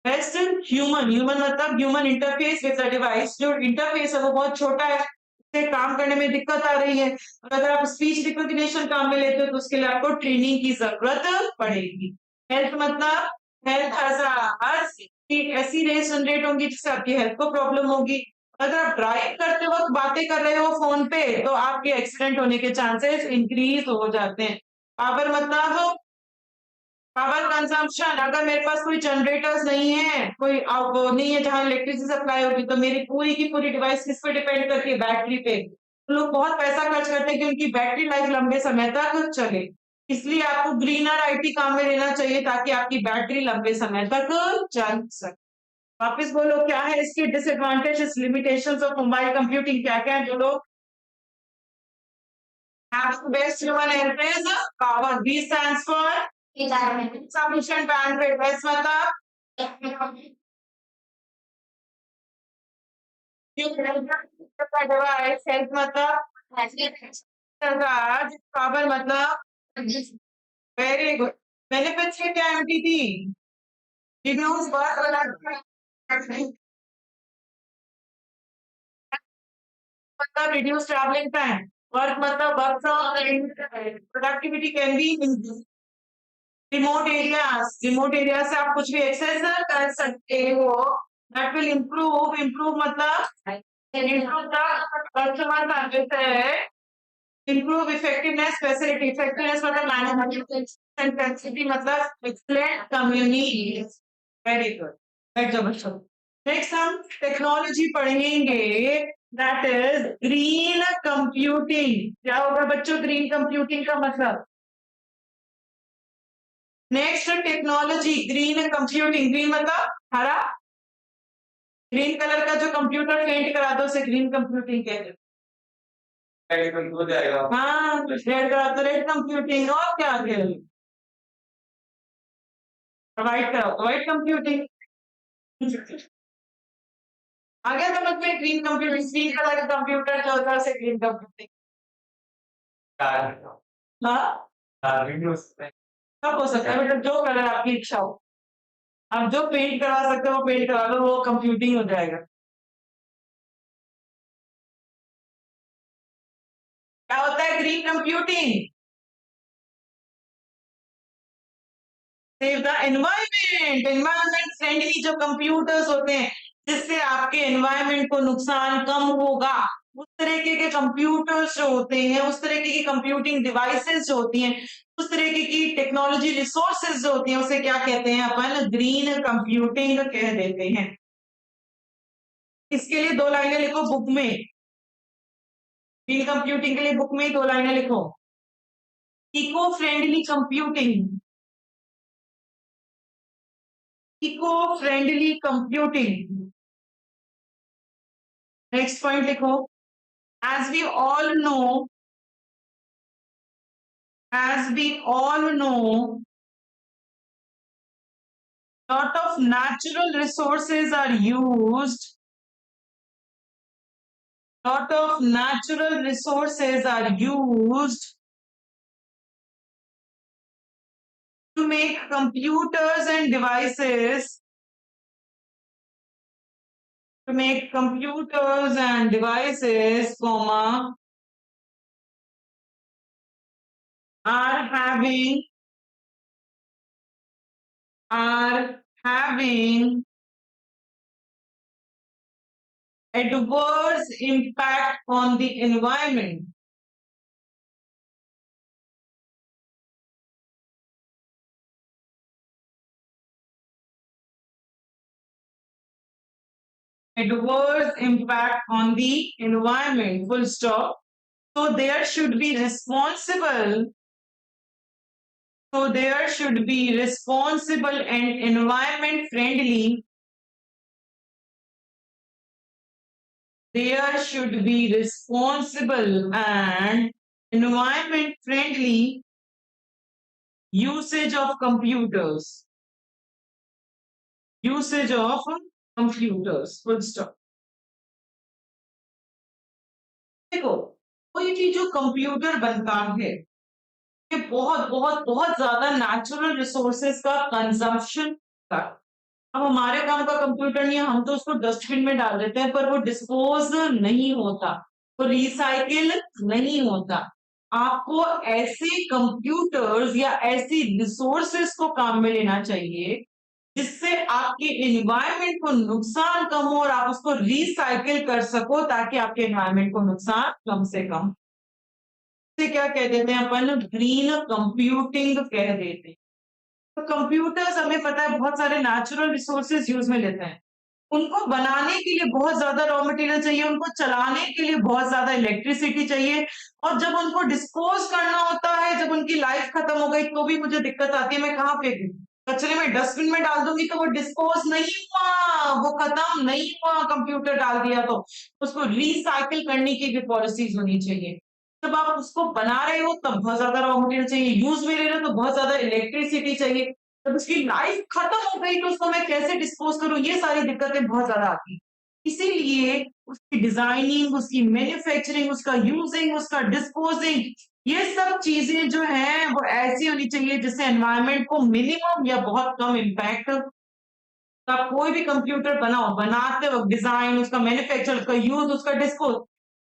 बेस्ट ह्यूमन, ह्यूमन मतलब human interface with the device, जो इंटरफेस है वो बहुत छोटा है, उससे काम करने में दिक्कत आ रही है। और अगर आप स्पीच रिकॉग्निशन काम में लेते हो तो उसके लिए आपको ट्रेनिंग की ज़रूरत पड़ेगी। हेल्थ मतलब हेल्थ हज़ार्ड्स की ऐसी रेज़ जनरेट होंगी जिससे आपकी हेल्थ को प्रॉब्लम होगी। अगर आप ड्राइव करते वक़्त बातें कर रहे हो फ़ोन पे तो आपके एक्सीडेंट होने के चांसेस इंक्रीज़ हो जाते हैं। पावर मतलब पावर कंजम्पशन, अगर मेरे पास कोई जनरेटर्स नहीं है, कोई वो नहीं है जहाँ इलेक्ट्रिसिटी सप्लाई होगी, तो मेरी पूरी की पूरी डिवाइस किस पे डिपेंड करती है? बैटरी पे। तो लोग बहुत पैसा खर्च करते हैं कि उनकी बैटरी लाइफ लंबे समय तक चले। इसलिए आपको ग्रीनर आईटी काम में लेना चाहिए ताकि आपकी बैटरी लंबे समय तक चल सके। वापस बोलो क्या है इसके disadvantages, limitations of mobile computing क्या-क्या है? जो लोग have the best human interface, power. B stands for sufficient bandwidth. S मतलब डिवाइस, हेल्थ मतलब सरकार, पावर मतलब वेरी गुड। बेनिफिट्स के क्या एमटीटी रिड्यूस वर्क मतलब रिड्यूस ट्रैवलिंग टाइम वर्क मतलब work from productivity can be remote area से आप कुछ भी एक्सेस कर सकते हो दैट विल इम्प्रूव मतलब improve the customer service improve effectiveness facility effectiveness मतलब मैनेजमेंट कैपेसिटी मतलब एक्सलेंट कम्युनिटी वेरी गुड बैठ जाओ बच्चों नेक्स्ट हम टेक्नोलॉजी पढ़ेंगे दैट इज ग्रीन कंप्यूटिंग क्या होगा बच्चों ग्रीन कंप्यूटिंग का मतलब next technology green computing green मतलब हरा ग्रीन कलर का जो कंप्यूटर पेंट करा दो उसे ग्रीन कंप्यूटिंग कहते हैं रेड हो जाएगा हाँ रेड करा तो रेड कंप्यूटिंग और क्या आगे व्हाइट कराओ तो व्हाइट कंप्यूटिंग आ गया समझ में ग्रीन कंप्यूटिंग ग्रीन कलर का कंप्यूटर जो होता है उसे ग्रीन कंप्यूटिंग हाँ सब हो सकता है बेटा जो कलर आपकी इच्छा हो आप जो पेंट करवा सकते हो वो पेंट करा लो वो कंप्यूटिंग हो जाएगा क्या होता है green computing save the environment friendly जो कंप्यूटर्स होते हैं जिससे आपके एनवायरमेंट को नुकसान कम होगा उस तरीके के कंप्यूटर्स जो होते हैं उस तरीके की कंप्यूटिंग डिवाइसेस जो होती हैं उस तरीके की टेक्नोलॉजी रिसोर्सेज जो होती हैं उसे क्या कहते हैं अपन ग्रीन कंप्यूटिंग कह देते हैं इसके लिए 2 लाइनें लिखो बुक में ग्रीन कंप्यूटिंग के लिए बुक में 2 लाइनें लिखो eco friendly computing eco friendly computing next point लिखो as we all know lot of natural resources are used to make computers and devices comma are having adverse impact on the environment. Adverse impact on the environment, full stop. So there should be responsible and environment friendly. There should be responsible and environment friendly usage of computers. Full stop. देखो कोई भी जो कंप्यूटर बनता है ये बहुत बहुत बहुत ज्यादा नेचुरल रिसोर्सेज का कंजम्पशन का अब हमारे काम का कंप्यूटर नहीं है हम तो उसको डस्टबिन में डाल देते हैं पर वो डिस्पोज नहीं होता वो रिसाइकिल नहीं होता आपको ऐसे कंप्यूटर्स या ऐसी रिसोर्सेज को काम में लेना चाहिए जिससे आपके एनवायरनमेंट को नुकसान कम हो और आप उसको रिसाइकिल कर सको ताकि आपके एनवायरनमेंट को नुकसान कम से कम से क्या कह देते हैं अपन ग्रीन कंप्यूटिंग कह देते हैं तो कंप्यूटर्स हमें पता है बहुत सारे नेचुरल रिसोर्सेज यूज में लेते हैं उनको बनाने के लिए बहुत ज्यादा रॉ मटेरियल चाहिए उनको चलाने के लिए बहुत ज्यादा इलेक्ट्रिसिटी चाहिए और जब उनको डिस्पोज करना होता है जब उनकी लाइफ खत्म हो गई तो भी मुझे दिक्कत आती है मैं कहाँ फेंकूं कचरे में डस्टबिन में डाल दूंगी तो वो डिस्पोज नहीं हुआ वो खत्म नहीं हुआ कंप्यूटर डाल दिया तो उसको रिसाइकिल करने की भी पॉलिसीज होनी चाहिए जब आप उसको बना रहे हो तब बहुत ज्यादा रॉ मटेरियल चाहिए यूज में ले रहे हो तो बहुत ज्यादा इलेक्ट्रिसिटी चाहिए जब उसकी लाइफ खत्म हो गई तो उसको मैं कैसे डिस्पोज करूं ये सारी दिक्कतें बहुत ज्यादा आती इसीलिए उसकी डिजाइनिंग उसकी मैन्युफैक्चरिंग उसका यूजिंग उसका डिस्पोजिंग ये सब चीजें जो हैं वो ऐसी होनी चाहिए जिससे एनवायरनमेंट को मिनिमम या बहुत कम इम्पैक्ट। तो आप कोई भी कंप्यूटर बनाओ, बनाते वक्त डिजाइन, उसका मैन्युफैक्चर, उसका यूज, उसका डिस्पोज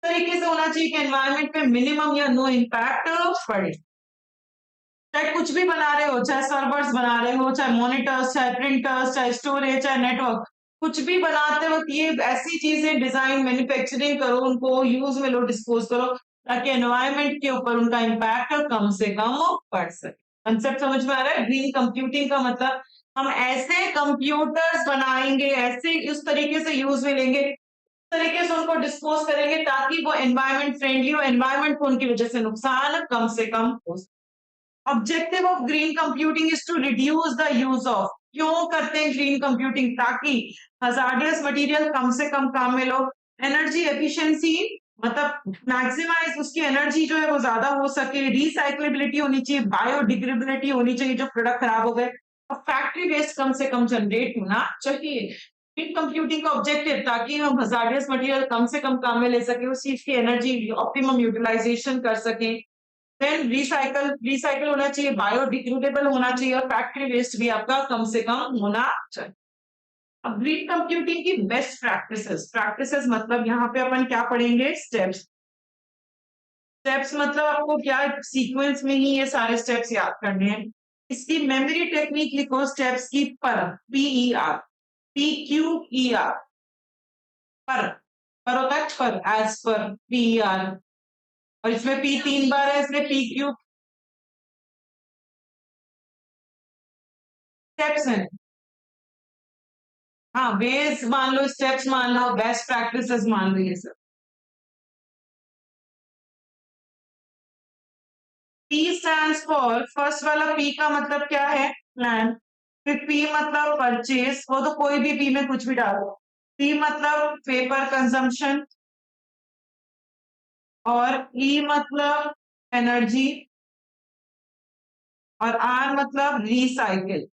तरीके से होना चाहिए कि एनवायरनमेंट पे मिनिमम या नो इम्पैक्ट पड़े। चाहे कुछ भी बना रहे हो, चाहे सर्वर्स बना रहे हो, चाहे मॉनिटर्स, चाहे प्रिंटर्स, चाहे स्टोरेज, चाहे नेटवर्क, कुछ भी बनाते वक्त ये ऐसी चीजें डिजाइन मैन्युफैक्चरिंग करो, उनको यूज में लो, डिस्पोज करो, ताकि एनवायरनमेंट के ऊपर उनका इम्पैक्ट कम से कम पड़ सके। कंसेप्ट समझ में आ रहा है? ग्रीन कंप्यूटिंग का मतलब हम ऐसे कंप्यूटर्स बनाएंगे, ऐसे उस तरीके से यूज में लेंगे, तरीके से उनको डिस्पोज करेंगे ताकि वो एनवायरनमेंट फ्रेंडली हो, एनवायरनमेंट को उनकी वजह से नुकसान कम से कम हो सके। Objective of green computing is to reduce the use of. क्यों करते हैं ग्रीन कंप्यूटिंग? ताकि हजार्डियस मटेरियल कम से कम काम में लो, एनर्जी एफिशिएंसी मतलब मैक्सिमाइज उसकी एनर्जी जो है वो ज्यादा हो सके, रिसाइक्लेबिलिटी होनी चाहिए, बायोडिग्रेडेबिलिटी होनी चाहिए जो प्रोडक्ट खराब हो गए, और फैक्ट्री वेस्ट कम से कम जनरेट होना चाहिए। ग्रीन कंप्यूटिंग का ऑब्जेक्टिव ताकि हम हजार्डियस मटेरियल कम से कम काम में ले सके, उस चीज की एनर्जी ऑप्टिमम यूटिलाइजेशन कर सके, देन रिसाइकल होना चाहिए, बायोडिग्रेडेबल होना चाहिए, और फैक्ट्री वेस्ट भी आपका कम से कम होना चाहिए। अब ग्रीन कंप्यूटिंग की बेस्ट प्रैक्टिसेस, प्रैक्टिसेस मतलब यहाँ पे अपन क्या पढ़ेंगे? स्टेप्स। स्टेप्स मतलब आपको क्या सीक्वेंस में ही ये सारे स्टेप्स याद करने हैं। इसकी मेमोरी टेक्निक लिखो स्टेप्स की, पर PER, PQER, पर होता है पर, एज पर, PER, और इसमें P 3 बार है, इसमें PQ स्टेप्स हैं। हाँ, बेस मान लो, स्टेप्स मान लो, बेस्ट प्रैक्टिसेस मान लो, ये सब। P स्टैंड्स फॉर, फर्स्ट वाला P का मतलब क्या है? प्लान। फिर P मतलब परचेज, वो तो कोई भी P में कुछ भी डालो। P मतलब पेपर कंजम्पशन, और E मतलब एनर्जी, और R मतलब recycle.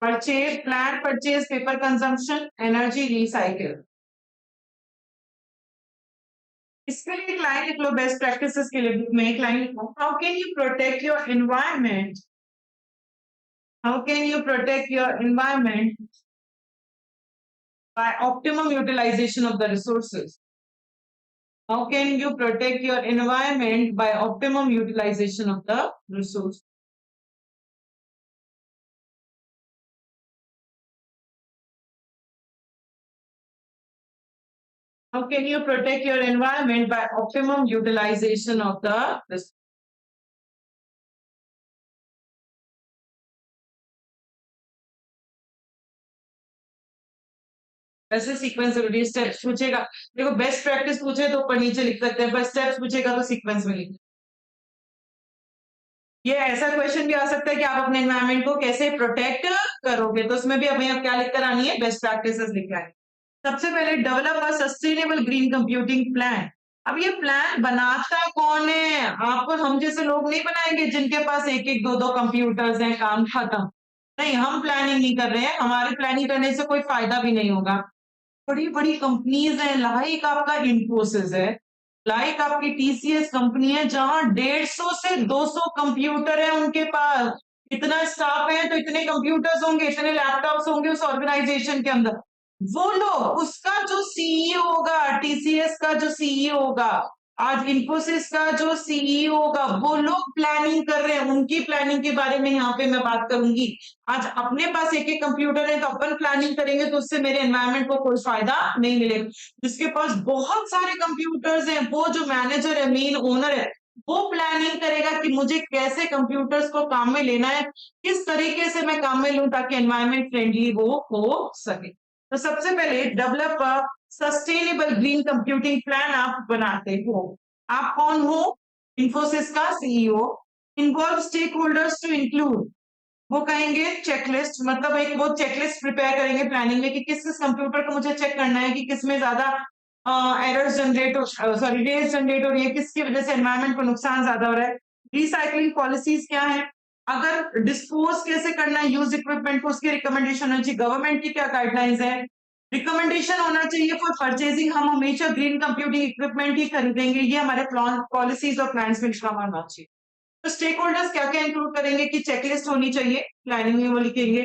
Purchase, plan, purchase, paper consumption, energy, recycle. इसके लिए एक लाइन लिख लो, बेस्ट प्रैक्टिसेस के लिए बुक में एक लाइन लिखो, how can you protect your environment, how can you protect your environment by optimum utilization of the resources. How can you protect your environment by optimum utilization of the resource? How can you protect your environment by optimum utilization of the resource? वैसे सीक्वेंस जरूरी है, स्टेप्स पूछेगा, देखो बेस्ट प्रैक्टिस पूछे तो ऊपर नीचे लिख सकते हैं, पर स्टेप्स पूछेगा तो सीक्वेंस में लिख। ये ऐसा क्वेश्चन भी आ सकता है कि आप अपने एनवायरमेंट को कैसे प्रोटेक्ट करोगे, तो उसमें भी हमें अब क्या लिखकर आनी है? बेस्ट प्रैक्टिसेस लिखना है। सबसे पहले develop a sustainable green computing plan. अब ये प्लान बनाता कौन है? आपको हम जैसे लोग नहीं बनाएंगे जिनके पास एक एक दो दो कंप्यूटर्स हैं, काम खत्म। नहीं, हम प्लानिंग नहीं कर रहे हैं, हमारे प्लानिंग करने से कोई फायदा भी नहीं होगा। बड़ी बड़ी कंपनीज हैं, लाइक आपका इन्फोसिस है, लाइक आपकी TCS कंपनी है, जहां 150 से 200 कंप्यूटर है उनके पास। इतना स्टाफ है तो इतने कंप्यूटर्स होंगे, इतने लैपटॉप्स होंगे उस ऑर्गेनाइजेशन के अंदर। वो लोग, उसका जो सीईओ होगा, TCS का जो सीईओ होगा, आज इन्फोसिस का जो सीईओ होगा, वो लोग प्लानिंग कर रहे हैं, उनकी प्लानिंग के बारे में यहाँ पे मैं बात करूंगी। आज अपने पास एक एक कंप्यूटर है तो अपन प्लानिंग करेंगे तो उससे मेरे एनवायरनमेंट को कोई फायदा नहीं मिलेगा। जिसके पास बहुत सारे कंप्यूटर्स हैं, वो जो मैनेजर है, मेन ओनर है, वो प्लानिंग करेगा कि मुझे कैसे कंप्यूटर्स को काम में लेना है, किस तरीके से मैं काम में लूं ताकि एनवायरनमेंट फ्रेंडली वो हो सके। तो सबसे पहले develop sustainable green computing plan आप बनाते हो। आप कौन हो? इन्फोसिस का CEO. Involve stake holders to include, वो कहेंगे चेकलिस्ट, मतलब एक वो चेकलिस्ट प्रिपेयर करेंगे प्लानिंग में कि किस किस कंप्यूटर को मुझे चेक करना है कि किसमें ज्यादा एरर्स जनरेट हो, सॉरी रेस जनरेट हो रही है, किसकी वजह से एनवायरनमेंट को नुकसान ज्यादा हो रहा है। रिसाइकलिंग पॉलिसीज क्या है? अगर डिस्पोज कैसे करना है यूज इक्विपमेंट को, उसकी रिकमेंडेशन होनी चाहिए। गवर्नमेंट की क्या गाइडलाइंस है, रिकमेंडेशन होना चाहिए फॉर परचेजिंग। हम हमेशा ग्रीन कंप्यूटिंग इक्विपमेंट ही खरीदेंगे, ये हमारे प्लान पॉलिसीज और प्लान्स में लिखा होना चाहिए। तो स्टेक होल्डर्स क्या क्या इंक्लूड करेंगे कि चेकलिस्ट होनी चाहिए, प्लानिंग में वो लिखेंगे।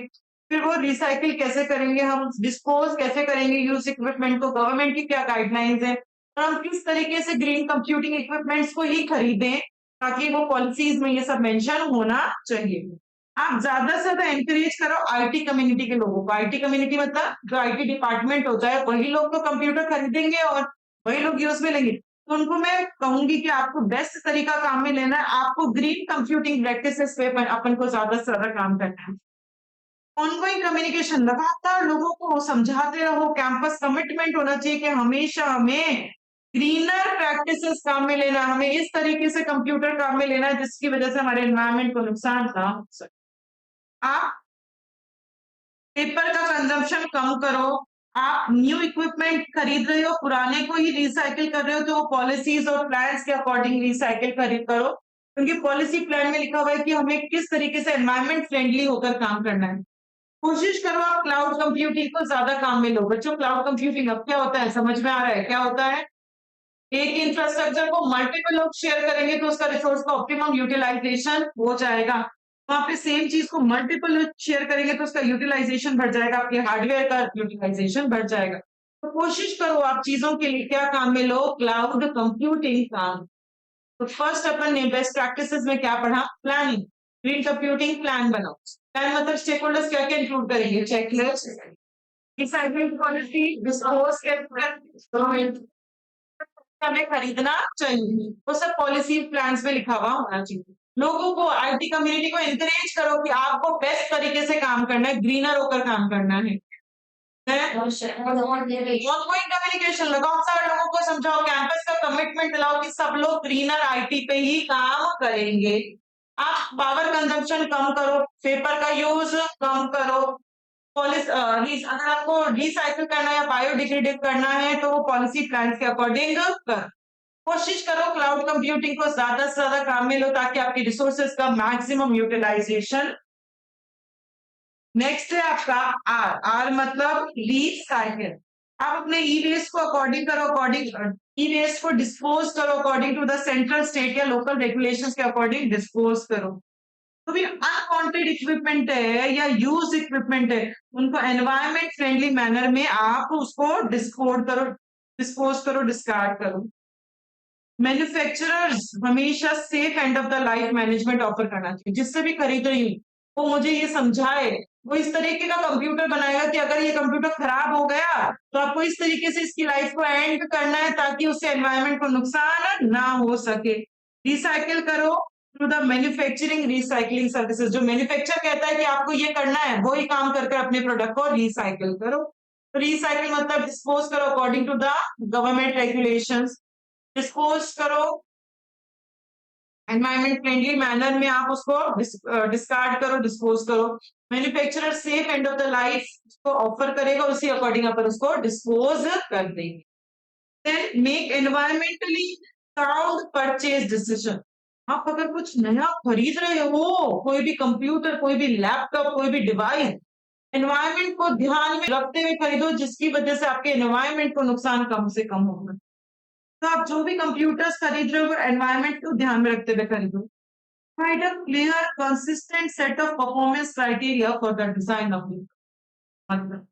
फिर वो रिसाइकिल कैसे करेंगे, हम डिस्पोज कैसे करेंगे यूज इक्विपमेंट को, गवर्नमेंट की क्या गाइडलाइंस है, और हम किस तरीके से ग्रीन कंप्यूटिंग इक्विपमेंट्स को ही खरीदें, ताकि वो पॉलिसीज में ये सब मेंशन होना चाहिए। आप ज्यादा से ज्यादा एनकरेज करो आईटी कम्युनिटी के लोगों को। आईटी कम्युनिटी मतलब जो आईटी डिपार्टमेंट होता है, वही लोग तो कंप्यूटर खरीदेंगे और वही लोग यूज में लेंगे। तो उनको मैं कहूंगी कि आपको बेस्ट तरीका काम में लेना है, आपको ग्रीन कंप्यूटिंग प्रैक्टिसेस पे अपन को ज्यादा से ज्यादा काम करना है। ऑनगोइंग कम्युनिकेशन, लगातार लोगों को समझाते रहो। कैंपस कमिटमेंट होना चाहिए कि हमेशा हमें ग्रीनर प्रैक्टिसेस काम में लेना है, हमें इस तरीके से कंप्यूटर काम में लेना है जिसकी वजह से हमारे एनवायरमेंट को नुकसान ना हो सके। आप पेपर का कंजम्पशन कम करो। आप न्यू इक्विपमेंट खरीद रहे हो, पुराने को ही रिसाइकिल कर रहे हो, तो वो पॉलिसीज और प्लान्स के अकॉर्डिंग रिसाइकिल खरीद करो, क्योंकि पॉलिसी प्लान में लिखा हुआ है कि हमें किस तरीके से एनवायरमेंट फ्रेंडली होकर काम करना है। कोशिश करो आप क्लाउड कंप्यूटिंग को ज्यादा काम में लो। बच्चों, क्लाउड कंप्यूटिंग अब क्या होता है समझ में आ रहा है? क्या होता है? एक इंफ्रास्ट्रक्चर को मल्टीपल लोग शेयर करेंगे तो उसका रिसोर्स का ऑप्टिमम यूटिलाइजेशन हो जाएगा। वहां पे सेम चीज को मल्टीपल लोग शेयर करेंगे तो उसका यूटिलाइजेशन बढ़ जाएगा, आपके हार्डवेयर का यूटिलाइजेशन बढ़ जाएगा। तो कोशिश करो आप चीजों के लिए क्या काम में लो, क्लाउड कंप्यूटिंग काम। तो फर्स्ट अपन ने बेस्ट प्रैक्टिसेस में क्या पढ़ा? प्लानिंग, ग्रीन कंप्यूटिंग प्लान बनाओ। प्लान मतलब स्टेक होल्डर्स क्या क्या इंक्लूड करेंगे? चेकलिस्ट, रिसाइक्लिंग पॉलिसी, डिस्पोज हमें खरीदना चाहिए, वो सब पॉलिसी प्लान्स में लिखा हुआ होना चाहिए। लोगों को, आईटी कम्युनिटी को एनकरेज करो कि आपको बेस्ट तरीके से काम करना है, ग्रीनर होकर काम करना है। ऑनगोइंग कम्युनिकेशन लगाओ, सारे लोगों को समझाओ, कैंपस का कमिटमेंट दिलाओ कि सब लोग ग्रीनर आईटी पे ही काम करेंगे। आप पावर कंजम्पशन कम करो, पेपर का यूज कम करो। अगर आपको रिसाइकिल करना है या बायोडिग्रेडेबल करना है तो वो पॉलिसी प्लान के अकॉर्डिंग कर। कोशिश करो क्लाउड कंप्यूटिंग को ज्यादा से ज्यादा काम में लो ताकि आपकी रिसोर्सेज का मैक्सिमम यूटिलाइजेशन। नेक्स्ट है आपका आर। आर मतलब रिसाइकिल। आप अपने ई वेस्ट को अकॉर्डिंग करो, ई वेस्ट को डिस्पोज करो according to the central, state या लोकल रेगुलेशंस के अकॉर्डिंग डिस्पोज करो। तो भी अनवांटेड इक्विपमेंट है या यूज इक्विपमेंट है, उनको एनवायरमेंट फ्रेंडली मैनर में आप उसको डिस्पोज करो, डिस्कार्ड करो। मैन्युफैक्चरर्स हमेशा safe end of the life management offer करना चाहिए। जिससे भी खरीद रही हूँ वो मुझे ये समझाए, वो इस तरीके का कंप्यूटर बनाएगा कि अगर ये कंप्यूटर खराब हो गया तो आपको इस तरीके से इसकी लाइफ को एंड करना है ताकि उससे एनवायरमेंट को नुकसान ना हो सके। रिसाइकिल करो through the manufacturing recycling services. जो मैन्युफैक्चर कहता है कि आपको ये करना है, वो ही काम करके अपने प्रोडक्ट को रिसाइकिल करो। रिसाइकिल मतलब डिस्पोज करो according to the government regulations. Dispose करो एनवायरमेंट फ्रेंडली मैनर में, आप उसको डिस्कार्ड करो, डिस्पोज करो। Manufacturer safe end of the life उसको ऑफर करेगा, उसी अकॉर्डिंग अपन उसको डिस्पोज कर देंगे। Then make environmentally sound purchase decision. आप अगर कुछ नया खरीद रहे हो, कोई भी कंप्यूटर, कोई भी लैपटॉप, कोई भी डिवाइस, एनवायरमेंट को ध्यान में रखते हुए खरीदो जिसकी वजह से आपके एनवायरमेंट को नुकसान कम से कम होगा। तो आप जो भी कंप्यूटर्स खरीद रहे हो एनवायरमेंट को ध्यान में रखते हुए खरीदो। Provide a clear, consistent set of performance criteria for the design of it. मतलब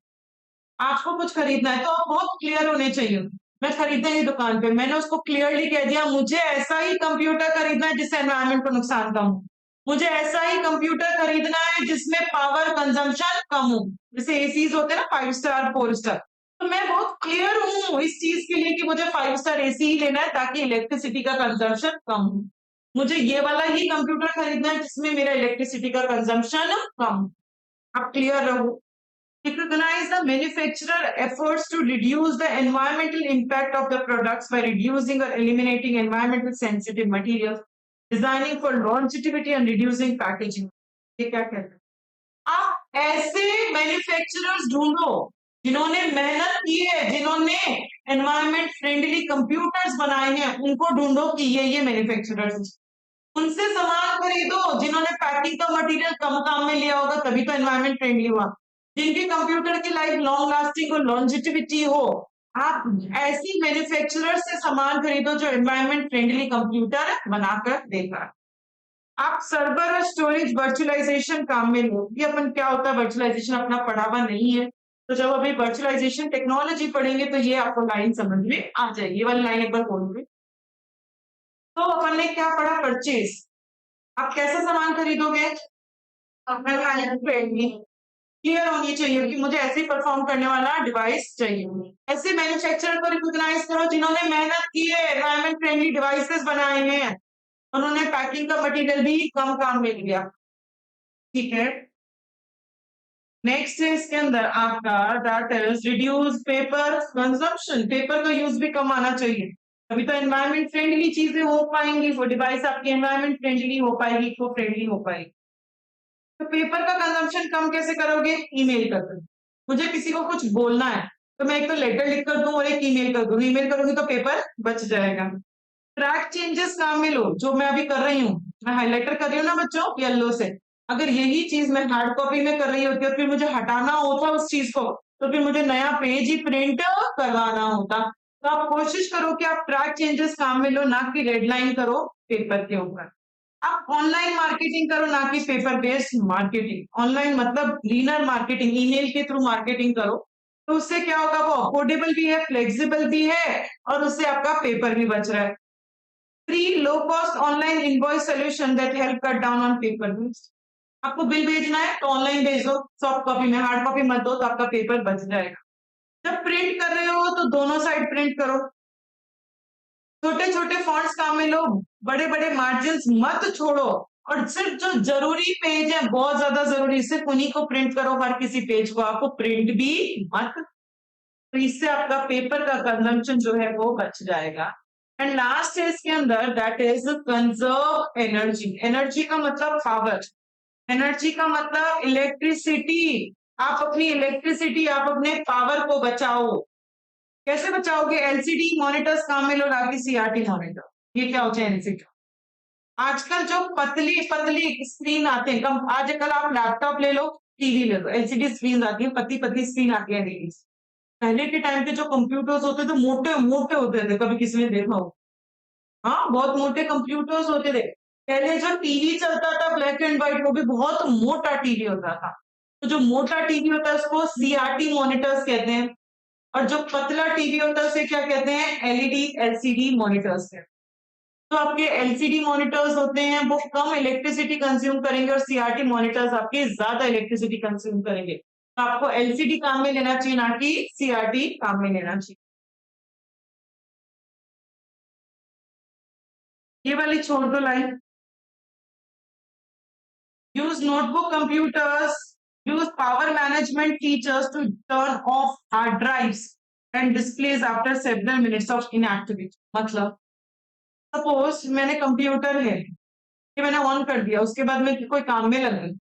आपको कुछ खरीदना है तो आप बहुत क्लियर होने चाहिए। मैं खरीदेंगी दुकान पे, मैंने उसको क्लियरली कह दिया मुझे ऐसा ही कंप्यूटर खरीदना है जिससे एनवायरमेंट को नुकसान कम हो, मुझे ऐसा ही कंप्यूटर खरीदना है जिसमें पावर कंजम्पशन कम हो। जैसे एसीज होते हैं ना, 5 स्टार 4 स्टार, तो मैं बहुत क्लियर हूँ इस चीज के लिए कि मुझे 5 स्टार एसी ही लेना है ताकि इलेक्ट्रिसिटी का कंजम्पशन कम हो। मुझे ये वाला ही कंप्यूटर खरीदना है जिसमें मेरा इलेक्ट्रिसिटी का कंजम्पशन कम। आप क्लियर रहो। Recognize the manufacturer efforts to reduce the environmental impact of the products by reducing or eliminating environmental sensitive materials, designing for longevity and reducing packaging. ये क्या कहते हैं? आप ऐसे मैन्युफैक्चरर्स ढूंढो जिन्होंने मेहनत की है, जिन्होंने एनवायरमेंट फ्रेंडली कंप्यूटर्स बनाए हैं, उनको ढूंढो कि ये मैन्युफैक्चरर्स, उनसे सामान खरीदो जिन्होंने पैकेजिंग पैकिंग का मटेरियल कम काम में लिया होगा तभी तो एनवायरमेंट फ्रेंडली हुआ। जिनके कंप्यूटर की लाइफ लॉन्ग लास्टिंग और लॉन्जिटिविटी हो, आप ऐसी मैन्युफैक्चरर से सामान खरीदो जो एनवायरमेंट फ्रेंडली कंप्यूटर बनाकर देगा। आप सर्वर और स्टोरेज वर्चुअलाइजेशन काम में लो। ये अपन क्या होता है, वर्चुअलाइजेशन अपना पढ़ा हुआ नहीं है, तो जब अभी वर्चुअलाइजेशन टेक्नोलॉजी पढ़ेंगे तो ये आपको लाइन समझ में आ जाएगी। ये वाली लाइन एक बार बोलूंगी। तो अपन ने क्या पढ़ा, परचेज। आप कैसा सामान खरीदोगे, क्लियर होनी चाहिए कि मुझे ऐसे परफॉर्म करने वाला डिवाइस चाहिए। ऐसे मैन्युफैक्चरर को रिकॉग्नाइज करो जिन्होंने मेहनत की है, एनवायरमेंट फ्रेंडली डिवाइसेस बनाए हैं, उन्होंने पैकिंग का मटेरियल भी कम काम में लिया। ठीक है, नेक्स्ट है इसके अंदर आपका that is reduce paper consumption. Paper का यूज भी कम आना चाहिए, अभी तो एनवायरमेंट फ्रेंडली चीजें हो पाएंगी, वो डिवाइस आपकी एनवायरमेंट फ्रेंडली हो पाएगी, इको फ्रेंडली हो पाएगी। तो पेपर का कंजम्पशन कम कैसे करोगे, ईमेल करके। मुझे किसी को कुछ बोलना है तो मैं एक तो लेटर लिख कर दूं और एक ईमेल कर दूं। ईमेल करूंगी तो पेपर बच जाएगा। ट्रैक चेंजेस काम में लो, जो मैं अभी कर रही हूँ, मैं हाइलाइटर कर रही हूँ ना बच्चों येलो से। अगर यही चीज मैं हार्ड कॉपी में कर रही होती और फिर मुझे हटाना होता उस चीज को, तो फिर मुझे नया पेज ही प्रिंट करवाना होता। तो आप कोशिश करो कि आप ट्रैक चेंजेस काम में लो, ना कि रेडलाइन करो पेपर के ऊपर। आप ऑनलाइन मार्केटिंग करो, ना कि पेपर बेस्ड मार्केटिंग। ऑनलाइन मतलब लीनर मार्केटिंग, ईमेल के थ्रू मार्केटिंग करो, तो उससे क्या होगा, वो अफोर्डेबल भी है, फ्लेक्सिबल भी है, और उससे आपका पेपर भी बच रहा है। Free low cost online invoice solution that help cut down on paper waste. आपको बिल भेजना है तो ऑनलाइन भेज दो, सॉफ्ट कॉपी में, हार्ड कॉपी मत दो, तो आपका पेपर बच जाएगा। जब प्रिंट कर रहे हो तो दोनों साइड प्रिंट करो। छोटे छोटे फॉन्ट्स काम में लो, बड़े बड़े मार्जिन मत छोड़ो, और सिर्फ जो जरूरी पेज है, बहुत ज्यादा जरूरी, सिर्फ उन्हीं को प्रिंट करो, हर किसी पेज को आपको प्रिंट भी मत। तो इससे आपका पेपर का कंजम्पशन जो है वो बच जाएगा। एंड लास्ट है इसके अंदर that is conserve energy. Energy का मतलब पावर, एनर्जी का मतलब इलेक्ट्रिसिटी। आप अपनी इलेक्ट्रिसिटी, आप अपने पावर को बचाओ। कैसे बचाओगे, एलसीडी मॉनिटर्स काम में लो, ना कि सीआरटी मॉनिटर। ये क्या होता है एलसीडी, आजकल जो पतली पतली स्क्रीन आते हैं, कम आजकल आप लैपटॉप ले लो, टीवी ले लो, एलसीडी स्क्रीन आती है, पतली पतली स्क्रीन आती है एलईडी। पहले के टाइम पे जो कंप्यूटर्स होते थे मोटे मोटे होते थे, कभी किसी ने देखा हो, हाँ बहुत मोटे कंप्यूटर्स होते थे। पहले जो टीवी चलता था ब्लैक एंड व्हाइट, वो भी बहुत मोटा टीवी होता था। तो जो मोटा टीवी होता है उसको सीआरटी मॉनिटर्स कहते हैं, और जो पतला टीवी होता है उसे क्या कहते हैं, एलईडी एलसीडी मॉनिटर्स कहते हैं। तो आपके एलसीडी मॉनिटर्स होते हैं वो कम इलेक्ट्रिसिटी कंज्यूम करेंगे, और सीआरटी मॉनिटर्स आपके ज्यादा इलेक्ट्रिसिटी कंज्यूम करेंगे। तो आपको एलसीडी काम में लेना चाहिए, ना कि सीआरटी काम में लेना चाहिए। ये वाली छोड़ दो line. Use notebook computers, use power management features to turn off hard drives and displays after several minutes of inactivity। मतलब सपोज मैंने कंप्यूटर है, ये मैंने ऑन कर दिया, उसके बाद मैं कोई काम में लग गई,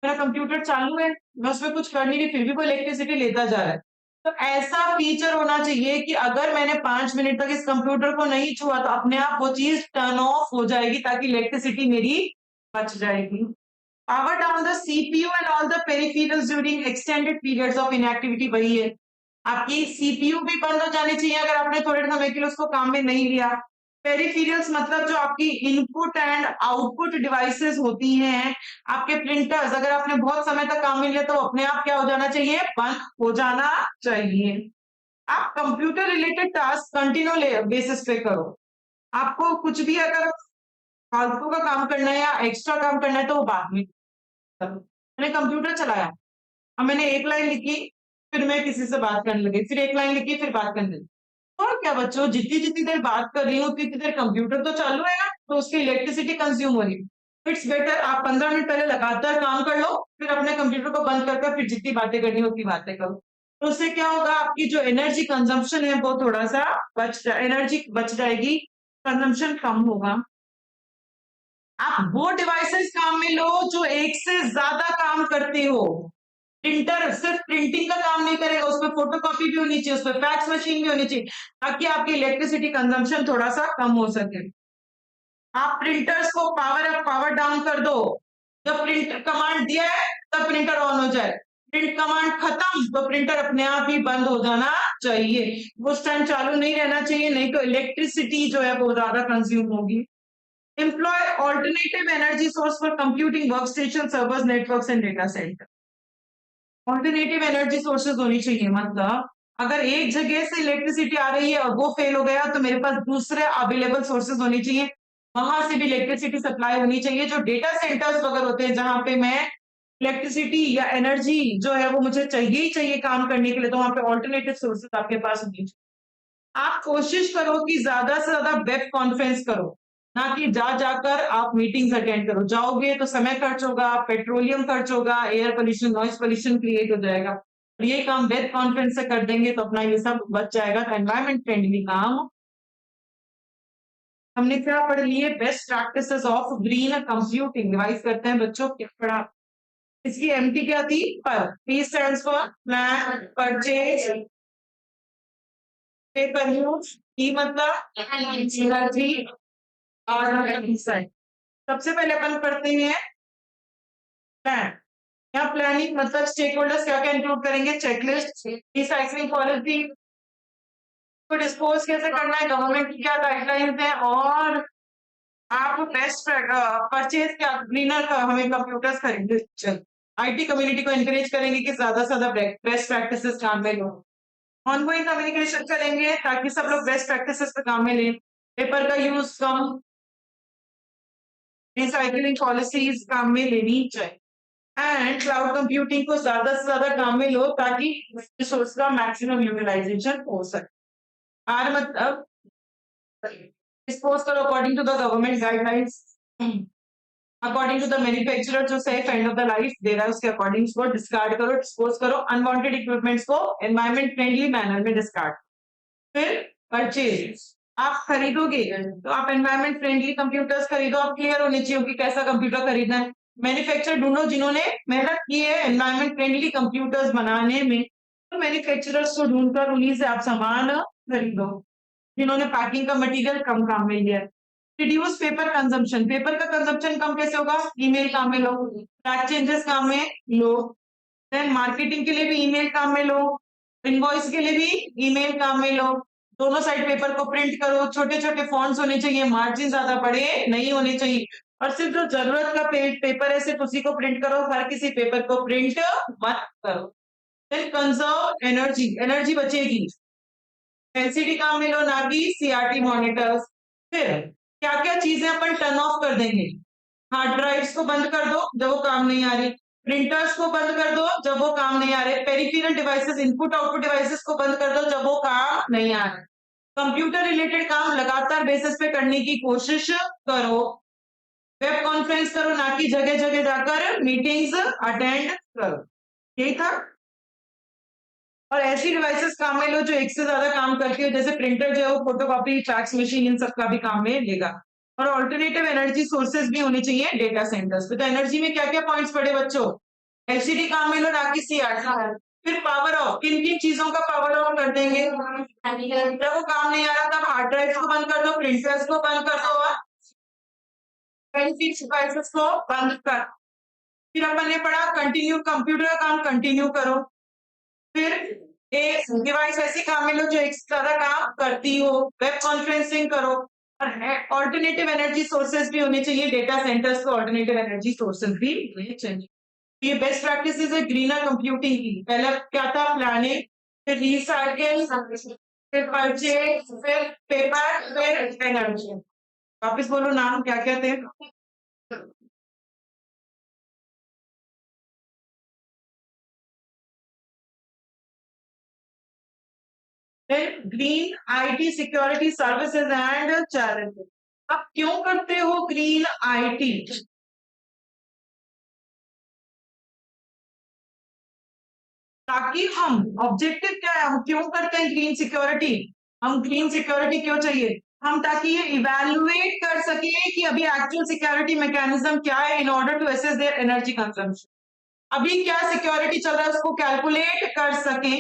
मेरा कंप्यूटर चालू है, मैं उसमें कुछ कर नहीं रही, फिर भी वो इलेक्ट्रिसिटी लेता जा रहा है। तो ऐसा फीचर होना चाहिए कि अगर मैंने 5 मिनट तक इस कंप्यूटर को नहीं छुआ तो अपने आप वो चीज टर्न ऑफ हो जाएगी, ताकि इलेक्ट्रिसिटी मेरी बच जाएगी। Power down the CPU and all the peripherals during extended periods of inactivity। वही है, आपकी सीपीयू भी बंद हो जानी चाहिए अगर आपने थोड़े समय के लिए उसको काम में नहीं लिया। पेरिफेरल्स मतलब जो आपकी इनपुट एंड आउटपुट डिवाइसेस होती हैं, आपके प्रिंटर्स, अगर आपने बहुत समय तक काम में लिया तो अपने आप क्या हो जाना चाहिए, बंद हो जाना चाहिए। आप computer related task continue basis पे करो। आपको कुछ भी अगर फालतू का काम करना है या एक्स्ट्रा काम करना है तो वो बाद में करो। मैंने कंप्यूटर चलाया, अब मैंने एक लाइन लिखी, फिर मैं किसी से बात करने लगी, फिर एक लाइन लिखी, फिर बात करने लगी। और क्या बच्चों, जितनी जितनी देर बात कर रही हूँ उतनी देर कंप्यूटर तो चालू है ना, तो उसकी इलेक्ट्रिसिटी कंज्यूम हो रही है। इट्स बेटर आप 15 मिनट पहले लगातार काम कर लो, फिर अपने कंप्यूटर को बंद करके फिर जितनी बातें करनी हो उतनी बातें करो। तो उससे क्या होगा, आपकी जो एनर्जी कंजम्पशन है वो थोड़ा सा एनर्जी बच जाएगी, कंजम्पशन कम होगा। आप वो डिवाइसेस काम में लो जो एक से ज्यादा काम करते हो। प्रिंटर सिर्फ प्रिंटिंग का काम नहीं करेगा, उसमें फोटोकॉपी भी होनी चाहिए, उसमें फैक्स मशीन भी होनी चाहिए, ताकि आपकी इलेक्ट्रिसिटी कंजम्पशन थोड़ा सा कम हो सके। आप प्रिंटर्स को पावर अप पावर डाउन कर दो, जब प्रिंट कमांड दिया है तब प्रिंटर ऑन हो जाए, प्रिंट कमांड खत्म तो प्रिंटर अपने आप ही बंद हो जाना चाहिए, उस टाइम चालू नहीं रहना चाहिए, नहीं तो इलेक्ट्रिसिटी जो है वो ज्यादा कंज्यूम होगी। Employ alternative energy source for computing workstation servers networks and data center। Alternative energy sources होनी चाहिए, मतलब अगर एक जगह से इलेक्ट्रिसिटी आ रही है और वो फेल हो गया तो मेरे पास दूसरे अवेलेबल सोर्सेज होने चाहिए, वहां से भी इलेक्ट्रिसिटी सप्लाई होनी चाहिए। जो डेटा सेंटर्स वगैरह होते हैं जहां पे मैं इलेक्ट्रिसिटी या एनर्जी जो है वो मुझे चाहिए ही चाहिए काम करने के लिए, तो वहां पे ऑल्टरनेटिव सोर्सेज आपके पास होनी चाहिए। आप कोशिश करो कि ज्यादा से ज्यादा वेब कॉन्फ्रेंस करो, ना कि जा जाकर आप मीटिंग्स अटेंड करो। जाओगे तो समय खर्च होगा, पेट्रोलियम खर्च होगा, air pollution, noise pollution create हो जाएगा। और ये काम वेब कॉन्फ्रेंस से कर देंगे तो अपना ये सब बच जाएगा, तो एनवायरमेंट फ्रेंडली काम। हमने क्या पढ़ लिए? Best practices of green computing. Revise करते हैं बच्चों, क्या पढ़ा? इसकी एमटी क्या थी? पर P stands for plan, purchase, paper use, E मतलब एनर्जी और डिसाइड। सबसे पहले अपन पढ़ते हैं प्लान। यहाँ प्लानिंग मतलब स्टेक होल्डर्स क्या क्या इंक्लूड करेंगे? चेकलिस्ट, रिसाइकलिंग पॉलिसी को डिस्पोज कैसे करना है, गवर्नमेंट की क्या गाइडलाइंस है, और आप बेस्ट परचेज क्या ग्रीनर का हमें कंप्यूटर्स खरीदे। आईटी कम्युनिटी को एनकरेज करेंगे कि ज्यादा से ज्यादा बेस्ट प्रैक्टिसेस काम में लो। ऑनगोइंग कम्युनिकेशन करेंगे ताकि सब लोग बेस्ट प्रैक्टिसेस पे काम में लें। पेपर का यूज कम, रिसाइकलिंग पॉलिसीज काम में लेनी चाहिए। एंड क्लाउड कंप्यूटिंग को ज्यादा से ज्यादा काम में लो ताकि रिसोर्स का मैक्सिमम यूटिलाइजेशन हो सके। आर मतलब डिस्पोज करो according to the government guidelines, according to the manufacturer जो safe end of the life दे रहा है उसके अकॉर्डिंग उसको डिस्कार्ड करो, डिस्पोज करो। अनवांटेड इक्विपमेंट्स को एनवायरमेंट फ्रेंडली मैनर में डिस्कार्ड। फिर परचेज, आप खरीदोगे तो आप एनवायरमेंट फ्रेंडली कंप्यूटर्स खरीदो। आप क्लियर होने चाहिए कि कैसा कंप्यूटर खरीदना है। मैन्युफैक्चरर ढूंढो जिन्होंने मेहनत की है एनवायरमेंट फ्रेंडली कंप्यूटर्स बनाने में, तो मैन्युफैक्चरर्स को ढूंढकर उन्हीं से आप सामान खरीदो जिन्होंने पैकिंग का मटेरियल कम काम में लिया है। रिड्यूस पेपर कंजम्पशन, पेपर का कंजम्पशन कम कैसे होगा? ईमेल काम में लो, ट्रैक चेंजेस काम में लो, देन मार्केटिंग के लिए भी ईमेल काम में लो, इनवॉइस के लिए भी ईमेल काम में लो। दोनों साइड पेपर को प्रिंट करो, छोटे छोटे फॉन्ट्स होने चाहिए, मार्जिन ज्यादा बड़े नहीं होने चाहिए, और सिर्फ जो जरूरत का पेपर है सिर्फ उसी को प्रिंट करो, हर किसी पेपर को प्रिंट मत करो। देन कंजर्व एनर्जी, एनर्जी बचेगी। एलसीडी काम में लो ना कि सीआरटी मॉनिटर्स। फिर क्या क्या चीजें अपन टर्न ऑफ कर देंगे? हार्ड ड्राइव्स को बंद कर दो जब वो काम नहीं आ रही, प्रिंटर्स को बंद कर दो जब वो काम नहीं आ रहे, peripheral devices, input output devices को बंद कर दो जब वो काम नहीं आ रहा। कंप्यूटर रिलेटेड काम लगातार बेसिस पे करने की कोशिश करो। वेब कॉन्फ्रेंस करो ना कि जगह जगह जाकर मीटिंग्स अटेंड करो। यही था। और ऐसी डिवाइसेस काम में लो जो एक से ज्यादा काम करती हो, जैसे प्रिंटर जो है वो फोटोकॉपी, फैक्स मशीन, इन सब का भी काम में लेगा। और ऑल्टरनेटिव एनर्जी सोर्सेज भी होने चाहिए डेटा सेंटर्स पे। तो एनर्जी में क्या क्या पॉइंट्स पढ़े बच्चों? एलसीडी काम में लो ना कि सीआरटी। फिर पावर ऑफ, किन किन चीजों का पावर ऑफ कर देंगे? जब वो काम नहीं आ रहा तब हार्ड ड्राइव को बंद कर दो, प्रिंटर्स को बंद कर दो, और डिवाइसेस को बंद कर। फिर अपन ने पढ़ा कंटिन्यू, कंप्यूटर का काम कंटिन्यू करो। फिर एक डिवाइस ऐसी काम में लो जो एक से ज्यादा काम करती हो, वेब कॉन्फ्रेंसिंग करो। ऑल्टरनेटिव एनर्जी सोर्सेज भी होने चाहिए, डेटा सेंटर्स को ऑल्टरनेटिव एनर्जी सोर्सेज भी होने चाहिए। ये बेस्ट प्रैक्टिसेस है ग्रीनर कंप्यूटिंग की। पहले क्या था? प्लानिंग, फिर रिसाइकिल, फिर परचेज, फिर पेपर, फिर एनर्जी। वापिस बोलो नाम क्या क्या थे? फिर green IT security services and challenges. आप क्यों करते हो ग्रीन आईटी? ताकि हम, ऑब्जेक्टिव क्या है, हम क्यों करते हैं ग्रीन सिक्योरिटी? हम ग्रीन सिक्योरिटी क्यों चाहिए? हम ताकि ये इवेल्युएट कर सके कि अभी एक्चुअल सिक्योरिटी मैकेनिज्म क्या है, in order to assess their energy consumption. अभी क्या सिक्योरिटी चल रहा है उसको कैलकुलेट कर सके,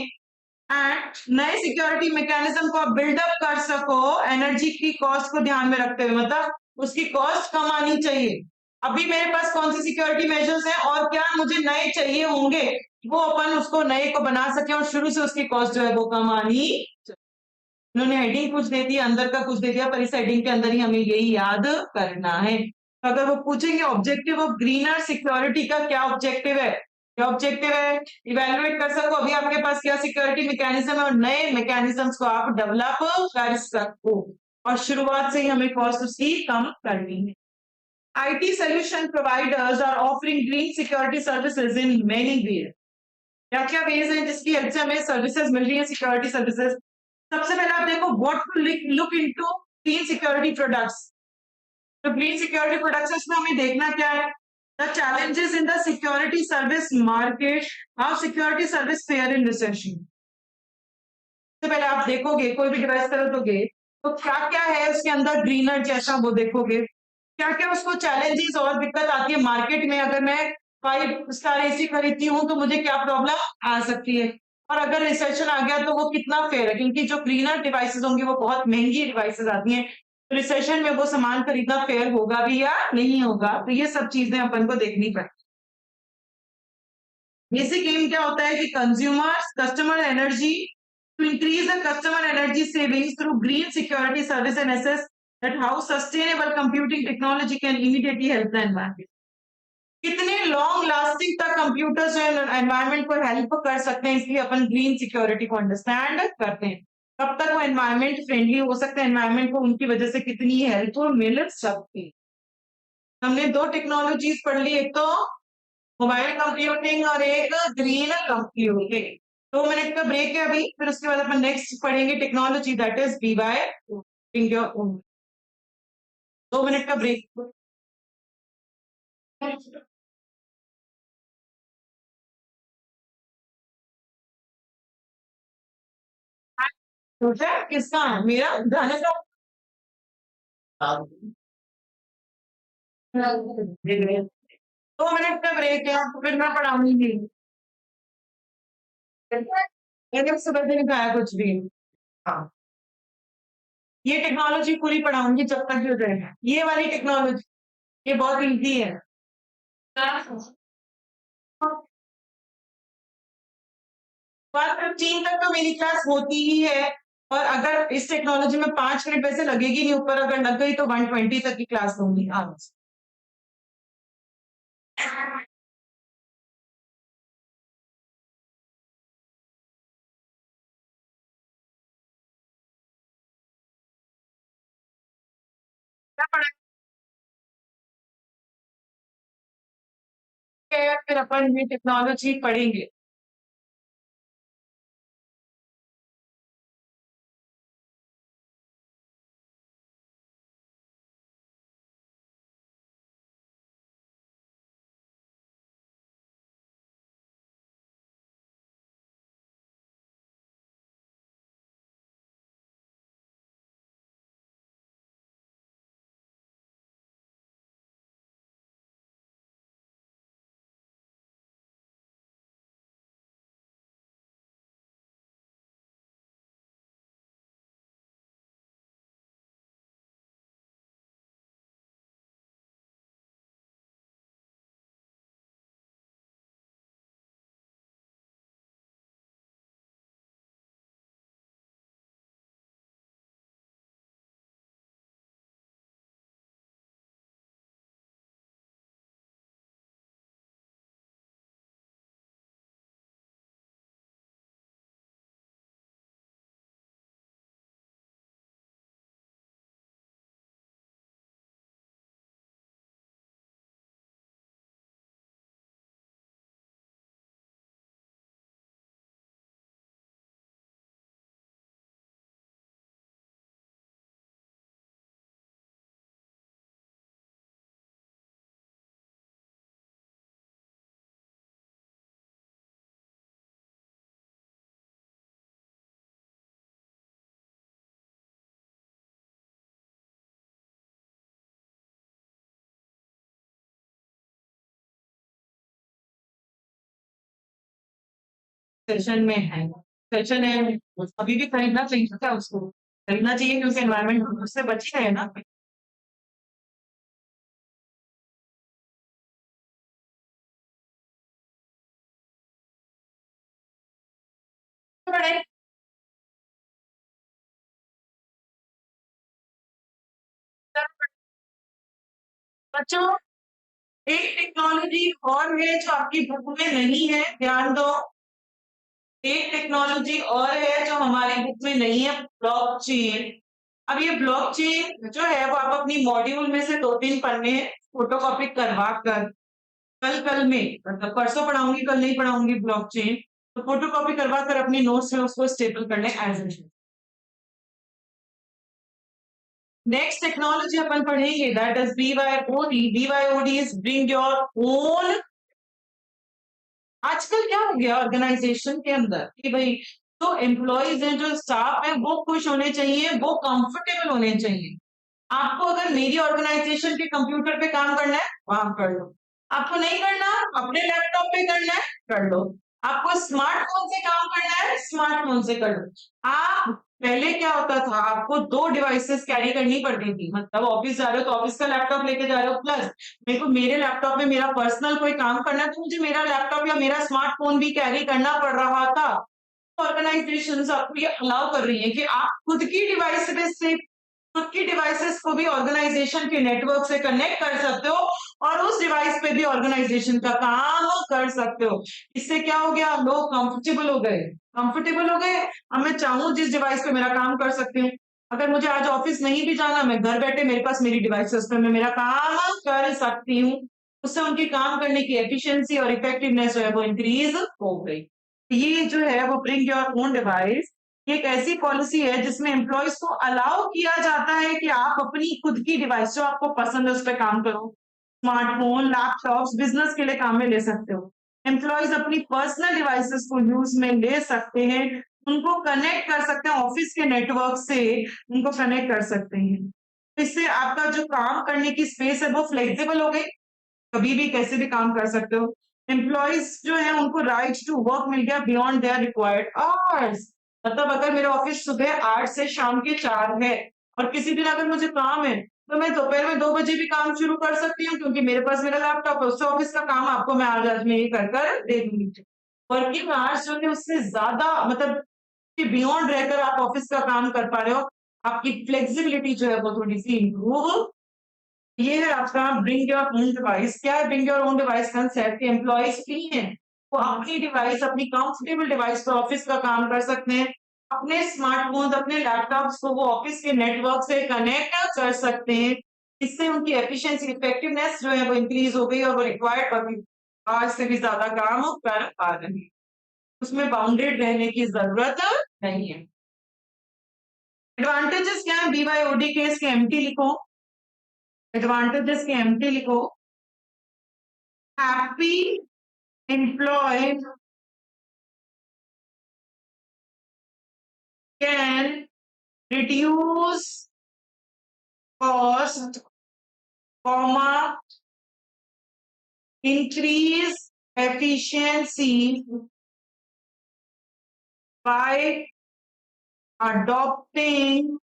एंड नए सिक्योरिटी मैकेनिज्म को बिल्डअप कर सको एनर्जी की कॉस्ट को ध्यान में रखते हुए, मतलब उसकी कॉस्ट कम आनी चाहिए। अभी मेरे पास कौन सी सिक्योरिटी मेजर्स हैं और क्या मुझे नए चाहिए होंगे, वो अपन उसको नए को बना सके और शुरू से उसकी कॉस्ट जो है वो कम आनी। उन्होंने हेडिंग कुछ दे दिया, अंदर का कुछ दे दिया, पर इस हेडिंग के अंदर ही हमें यही याद करना है। तो अगर वो पूछेंगे ऑब्जेक्टिव ऑफ ग्रीनर सिक्योरिटी का क्या ऑब्जेक्टिव है, क्या ऑब्जेक्टिव है, इवेलुएट कर सको अभी आपके पास क्या सिक्योरिटी मैकेनिज्म है और नए मैकेनिज्म्स को आप डेवलप कर सको, और शुरुआत से ही हमें कॉस्ट उसकी कम करनी है। IT solution providers are offering green security services in many ways. क्या क्या वेज हैं जिसकी हेल्प से हमें सर्विसेज मिल रही है, सिक्योरिटी सर्विसेज। सबसे पहले आप देखो what to look into green security products. तो ग्रीन सिक्योरिटी प्रोडक्ट्स इसमें हमें देखना क्या है, the challenges in the security service market, how security service fare in recession. सबसे पहले आप देखोगे कोई भी डिवाइस खरीदोगे तो क्या क्या है उसके अंदर ग्रीनर जैसा, वो देखोगे क्या क्या उसको चैलेंजेस और दिक्कत आती है मार्केट में। अगर मैं 5 स्टार एसी खरीदती हूँ तो मुझे क्या प्रॉब्लम आ सकती है, और अगर रिसेशन आ गया तो वो कितना फेयर है, क्योंकि जो ग्रीनर डिवाइसेस होंगी वो बहुत महंगी डिवाइसेस आती हैं, तो रिसेशन में वो सामान खरीदना फेयर होगा भी या नहीं होगा, तो ये सब चीजें अपन को देखनी पड़ती। बेसिक एम क्या होता है कि consumers customer energy, to increase the customer energy savings through green security service and assess that how sustainable computing technology can immediately help the environment. कितने लॉन्ग लास्टिंग तक कंप्यूटर जो है एनवायरमेंट को हेल्प कर सकते हैं, इसलिए अपन ग्रीन सिक्योरिटी को अंडरस्टैंड करते हैं। कब तक वो एनवायरमेंट फ्रेंडली हो सकते हैं, एनवायरमेंट को उनकी वजह से कितनी हेल्प मिल सकती है। हमने दो टेक्नोलॉजीज पढ़ ली, एक तो मोबाइल कंप्यूटिंग और एक ग्रीन कंप्यूटिंग। 2 मिनट का ब्रेक है अभी, फिर उसके बाद अपन नेक्स्ट पढ़ेंगे technology that is be by India. 2 minute का ब्रेक। सोचा किसका है, मेरा गाने का। 2 मिनट का ब्रेक है, फिर मैं पढ़ाऊंगी। मैंने सुबह से नहीं खाया कुछ भी। हाँ, ये टेक्नोलॉजी पूरी पढ़ाऊंगी जब तक हो जाएगा, ये वाली टेक्नोलॉजी, ये बहुत इजी है। 1:15 तक तो मेरी क्लास होती ही है, और अगर इस टेक्नोलॉजी में 5 मिनट वैसे लगेगी नहीं, ऊपर अगर लग गई तो 1:20 तक की क्लास होगी। हाँ, क्या पढ़ाएंगे फिर अपन ये टेक्नोलॉजी पढ़ेंगे। सेशन में है, सेशन है, अभी भी खरीदना चाहिए था उसको, खरीदना चाहिए क्योंकि एनवायरमेंट उससे बच ही रहे ना। पड़े। बच्चों, एक टेक्नोलॉजी और है जो आपकी बुक में नहीं है, ध्यान दो। एक टेक्नोलॉजी और है जो हमारी बुक में नहीं है, ब्लॉकचेन। अब ये ब्लॉकचेन जो है वो आप अपनी मॉड्यूल में से 2-3 पन्ने फोटोकॉपी करवा कर कल में, मतलब परसों पढ़ाऊंगी, कल नहीं पढ़ाऊंगी ब्लॉकचेन, तो फोटोकॉपी करवा कर अपनी नोट्स में उसको स्टेपल कर लें एज इट। नेक्स्ट टेक्नोलॉजी अपन पढ़ेंगे that is BYOD। BYOD is bring your own. आजकल क्या हो गया ऑर्गेनाइजेशन के अंदर कि भाई जो एम्प्लॉयज हैं, जो स्टाफ है, वो खुश होने चाहिए, वो कंफर्टेबल होने चाहिए। आपको अगर मेरी ऑर्गेनाइजेशन के कंप्यूटर पे काम करना है, वहां कर लो। आपको नहीं करना, अपने लैपटॉप पे करना है, कर लो। आपको स्मार्टफोन से काम करना है, स्मार्टफोन से कर लो। आप पहले क्या होता था, आपको 2 डिवाइसेस कैरी करनी पड़ती थी, मतलब ऑफिस जा रहे हो तो ऑफिस का लैपटॉप लेके जा रहे हो, प्लस मेरे को मेरे लैपटॉप में मेरा पर्सनल कोई काम करना है तो मुझे मेरा लैपटॉप या मेरा स्मार्टफोन भी कैरी करना पड़ रहा था। ऑर्गेनाइजेशंस आपको ये अलाउ कर रही है कि आप खुद की डिवाइस से खुद की डिवाइसेस को भी ऑर्गेनाइजेशन के नेटवर्क से कनेक्ट कर सकते हो और उस डिवाइस पे भी ऑर्गेनाइजेशन का काम कर सकते हो। इससे क्या हो गया, लोग कंफर्टेबल हो गए। कंफर्टेबल हो गए, अब मैं चाहूं जिस डिवाइस पे मेरा काम कर सकती हूँ। अगर मुझे आज ऑफिस नहीं भी जाना, मैं घर बैठे मेरे पास मेरी डिवाइसेस पे मैं मेरा काम कर सकती हूँ। उससे उनकी काम करने की एफिशिएंसी और इफेक्टिवनेस जो है वो इंक्रीज हो गई। ये जो है वो ब्रिंग योर ओन डिवाइस, ये एक ऐसी पॉलिसी है जिसमें एम्प्लॉयज को अलाउ किया जाता है कि आप अपनी खुद की डिवाइस जो आपको पसंद है उस पर काम करो। स्मार्टफोन, लैपटॉप्स बिजनेस के लिए काम में ले सकते हो। एम्प्लॉयज अपनी पर्सनल डिवाइसेस को यूज में ले सकते हैं, उनको कनेक्ट कर सकते हैं, ऑफिस के नेटवर्क से उनको कनेक्ट कर सकते हैं। इससे आपका जो काम करने की स्पेस है वो फ्लेक्सिबल हो गई, कभी भी कैसे भी काम कर सकते हो। एम्प्लॉयज जो है उनको राइट टू वर्क मिल गया बियॉन्ड देयर रिक्वायर्ड आवर्स। मतलब अगर मेरा ऑफिस सुबह 8 से शाम के 4 है और किसी दिन अगर मुझे काम है तो मैं दोपहर में 2 बजे भी काम शुरू कर सकती हूँ, क्योंकि मेरे पास मेरा लैपटॉप है, उससे ऑफिस का काम आपको मैं आज में ही कर दे दूंगी। वर्किंग आवर्स जो है उससे ज्यादा, मतलब बियॉन्ड रहकर आप ऑफिस का काम कर पा रहे हो। आपकी फ्लेक्सिबिलिटी जो है वो थोड़ी सी इंप्रूव। ये है आपका ब्रिंग योर ओन डिवाइस। क्या है bring your own device concept? कि एम्प्लॉयज फ्री हैं, वो अपनी डिवाइस, अपनी कंफर्टेबल डिवाइस पर ऑफिस का काम कर सकते हैं। अपने स्मार्टफोन, अपने लैपटॉप्स को वो ऑफिस के नेटवर्क से कनेक्ट कर सकते हैं। इससे उनकी एफिशिएंसी, इफेक्टिवनेस जो है वो इंक्रीज हो गई और वो रिक्वायर्ड वर्किंग आज से भी ज्यादा काम कर पा रहे हैं। उसमें बाउंडेड रहने की जरूरत नहीं है। एडवांटेजेस क्या है BYOD के? इसके एमटी लिखो। एडवांटेजेस के एमटी लिखो। Happy employee can reduce cost, comma, increase efficiency by adopting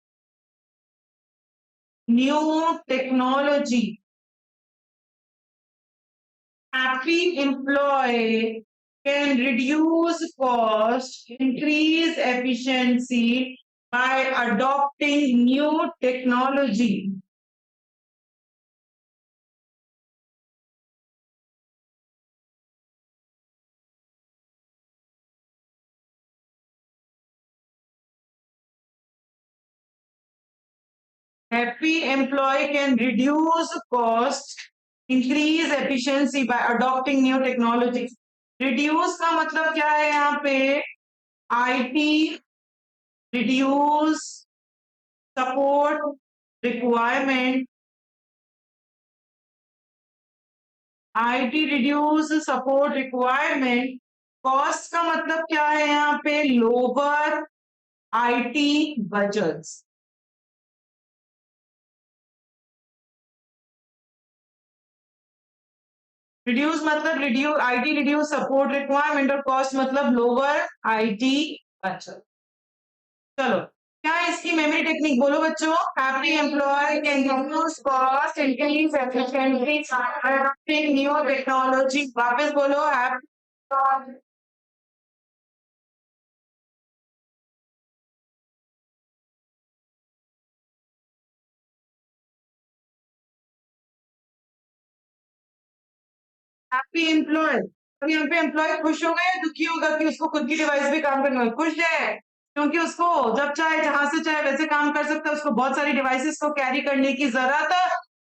new technology. Happy employee can reduce cost, increase efficiency by adopting new technology. Happy employee can reduce cost, increase efficiency by adopting new technologies. Reduce का मतलब क्या है यहाँ पे? IT reduce support requirement. IT reduce support requirement. Cost का मतलब क्या है यहाँ पे? Lower IT budgets. रिड्यूस मतलब reduce IT reduce support requirement, और कॉस्ट मतलब लोअर IT। अच्छा, चलो, क्या है इसकी मेमोरी टेक्निक बोलो बच्चों? Happy employee can reduce cost, increase efficiency, adopting new technology. वापस बोलो, हैप्पी हैप्पी एम्प्लॉय। अब यहाँ पे एम्प्लॉय खुश होगा या दुखी होगा कि उसको खुद की डिवाइस पे काम करना है? खुश है, क्योंकि उसको जब चाहे जहां से चाहे वैसे काम कर सकता है, उसको बहुत सारी डिवाइसेस को कैरी करने की जरूरत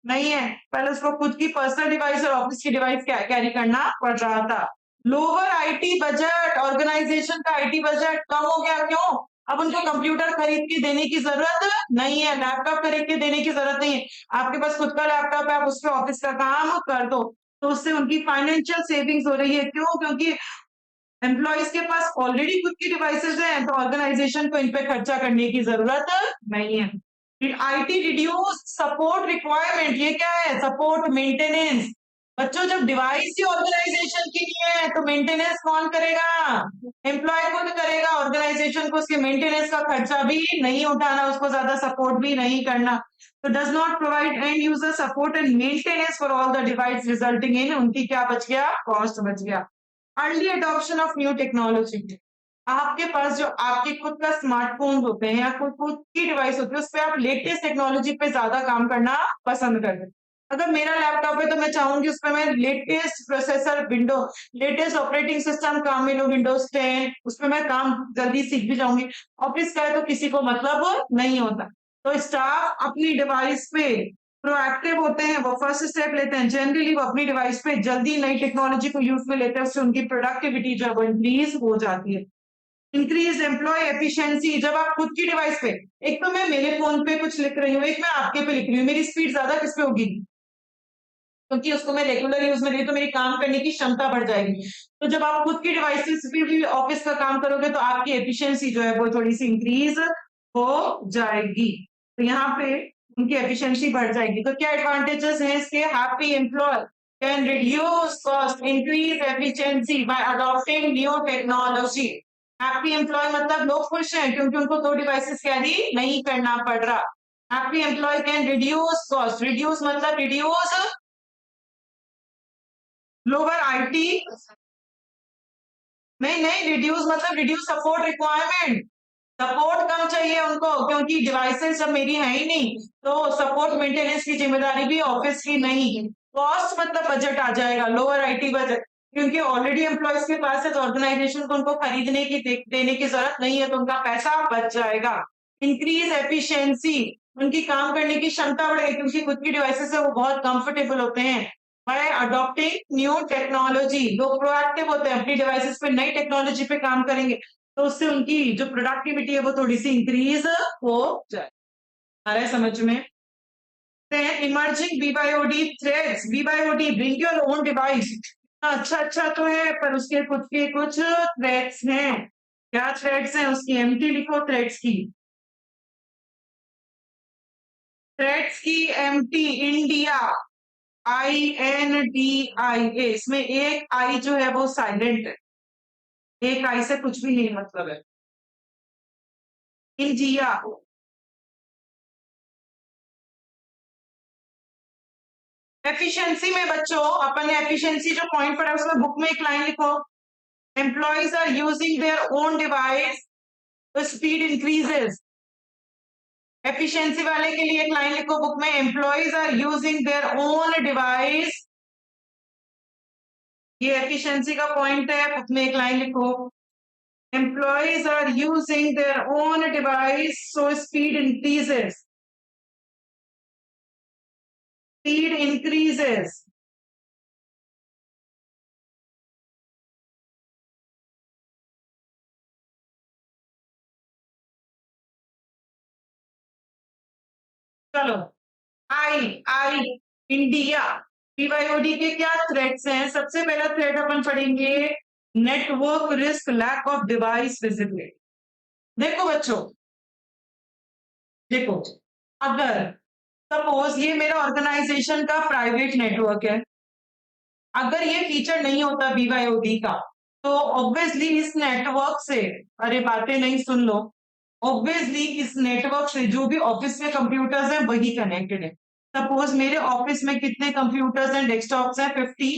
नहीं है। पहले उसको खुद की पर्सनल डिवाइस और ऑफिस की डिवाइस कैरी करना पड़ रहा था। लोअर आईटी बजट, ऑर्गेनाइजेशन का आईटी बजट कम हो गया, क्यों? अब उनको कंप्यूटर खरीद के देने की जरूरत नहीं है, लैपटॉप खरीद के देने की जरूरत नहीं है। आपके पास खुद का लैपटॉप है, आप उस पर ऑफिस का काम कर दो, तो उससे उनकी फाइनेंशियल सेविंग्स हो रही है। क्यों? क्योंकि एम्प्लॉइज के पास ऑलरेडी खुद की डिवाइसेस हैं, तो ऑर्गेनाइजेशन को इन पे खर्चा करने की जरूरत नहीं है। आईटी रिड्यूस सपोर्ट रिक्वायरमेंट, ये क्या है? Support maintenance. बच्चों, जब डिवाइस ही ऑर्गेनाइजेशन की नहीं है तो मेंटेनेंस कौन करेगा? एम्प्लॉय खुद करेगा। ऑर्गेनाइजेशन को उसके मेंटेनेंस का खर्चा भी नहीं उठाना, उसको ज्यादा सपोर्ट भी नहीं करना। तो does not provide and user support and maintenance for all the device, resulting in उनकी क्या बच गया? कॉस्ट बच गया। Early adoption of new technology. आपके पास जो आपके खुद का स्मार्टफोन होते हैं या खुद खुद की डिवाइस होती है, उस पे आप लेटेस्ट टेक्नोलॉजी पे ज्यादा काम करना पसंद करते हैं। अगर मेरा लैपटॉप है तो मैं चाहूंगी उस पर मैं latest processor, window, latest operating system काम में लो, विंडोज 10, उस पर मैं काम जल्दी सीख भी जाऊंगी। ऑफिस का है तो किसी को मतलब नहीं होता। तो स्टाफ अपनी डिवाइस पे प्रोएक्टिव होते हैं, वो फर्स्ट स्टेप लेते हैं। जनरली वो अपनी डिवाइस पे जल्दी नई टेक्नोलॉजी को यूज में लेते हैं, उससे उनकी प्रोडक्टिविटी जो है वो इंक्रीज हो जाती है। Increase employee efficiency. जब आप खुद की डिवाइस पे, एक तो मैं मेरे फोन पे कुछ लिख रही हूँ, एक मैं आपके पे लिख रही हूँ, मेरी स्पीड ज्यादा किस पे होगी? क्योंकि उसको मैं रेगुलर यूज में रही हूँ, तो मेरी काम करने की क्षमता बढ़ जाएगी। तो जब आप खुद की डिवाइसेस पे भी ऑफिस का काम करोगे तो आपकी एफिशिएंसी जो है वो थोड़ी सी इंक्रीज हो जाएगी। तो यहाँ पे उनकी एफिशिएंसी बढ़ जाएगी। तो क्या एडवांटेजेस हैं इसके? Happy employee can reduce cost, increase efficiency by adopting new technology. Happy employee मतलब लोग खुश हैं क्योंकि उनको 2 डिवाइसेस कैरी नहीं करना पड़ रहा। Happy employee can reduce cost, reduce मतलब रिड्यूस, लोअर आईटी, नहीं नहीं, रिड्यूस मतलब रिड्यूस सपोर्ट रिक्वायरमेंट। सपोर्ट कम चाहिए उनको, क्योंकि डिवाइसेस जब मेरी है ही नहीं तो सपोर्ट मेंटेनेंस की जिम्मेदारी भी ऑफिस की नहीं। कॉस्ट मतलब बजट आ जाएगा, लोअर आईटी बजट, क्योंकि ऑलरेडी एम्प्लॉयज के पास है तो ऑर्गेनाइजेशन को उनको खरीदने की देने की जरूरत नहीं है, तो उनका पैसा बच जाएगा। इंक्रीज एफिशिएंसी, उनकी काम करने की क्षमता बढ़ेगी क्योंकि खुद की डिवाइसेस है वो बहुत कंफर्टेबल होते हैं। बाय अडॉप्टिंग न्यू टेक्नोलॉजी, लोग प्रोएक्टिव होते हैं, अपनी डिवाइसेस पे नई टेक्नोलॉजी पे काम करेंगे, तो उससे उनकी जो प्रोडक्टिविटी है वो थोड़ी सी इंक्रीज हो जाए। आ रहा है समझ में? Emerging BYOD threads. BYOD, bring your own device. अच्छा अच्छा तो है, पर उसके खुद के कुछ थ्रेड्स हैं। क्या थ्रेड्स हैं उसकी? एमटी लिखो थ्रेड्स की। थ्रेड्स की एमटी, इंडिया, INDIA, इसमें एक आई जो है वो साइलेंट है, एक आई से कुछ भी नहीं मतलब है। इंडिया। एफिशिएंसी में बच्चों अपन ने एफिशिएंसी जो पॉइंट पढ़ा उसमें बुक में एक लाइन लिखो, employees are using their own device, the speed increases. Efficiency वाले के लिए एक लाइन लिखो बुक में, employees are using their own device, ये एफिशिएंसी का पॉइंट है, बुक में एक लाइन लिखो, employees are using their own device so speed increases, speed increases. चलो, आई इंडिया, पीवाईओडी के क्या थ्रेट्स हैं? सबसे पहला थ्रेट अपन पढ़ेंगे, network risk, lack of device visibility. देखो बच्चों, देखो, अगर सपोज ये मेरा ऑर्गेनाइजेशन का प्राइवेट नेटवर्क है, अगर ये फीचर नहीं होता बीवाईओडी का, तो ऑब्वियसली इस नेटवर्क से, अरे बातें नहीं सुन लो, ऑब्वियसली इस नेटवर्क से जो भी ऑफिस में कंप्यूटर्स हैं वही कनेक्टेड है। सपोज मेरे ऑफिस में कितने कंप्यूटर्स हैं, डेस्कटॉप्स हैं? 50।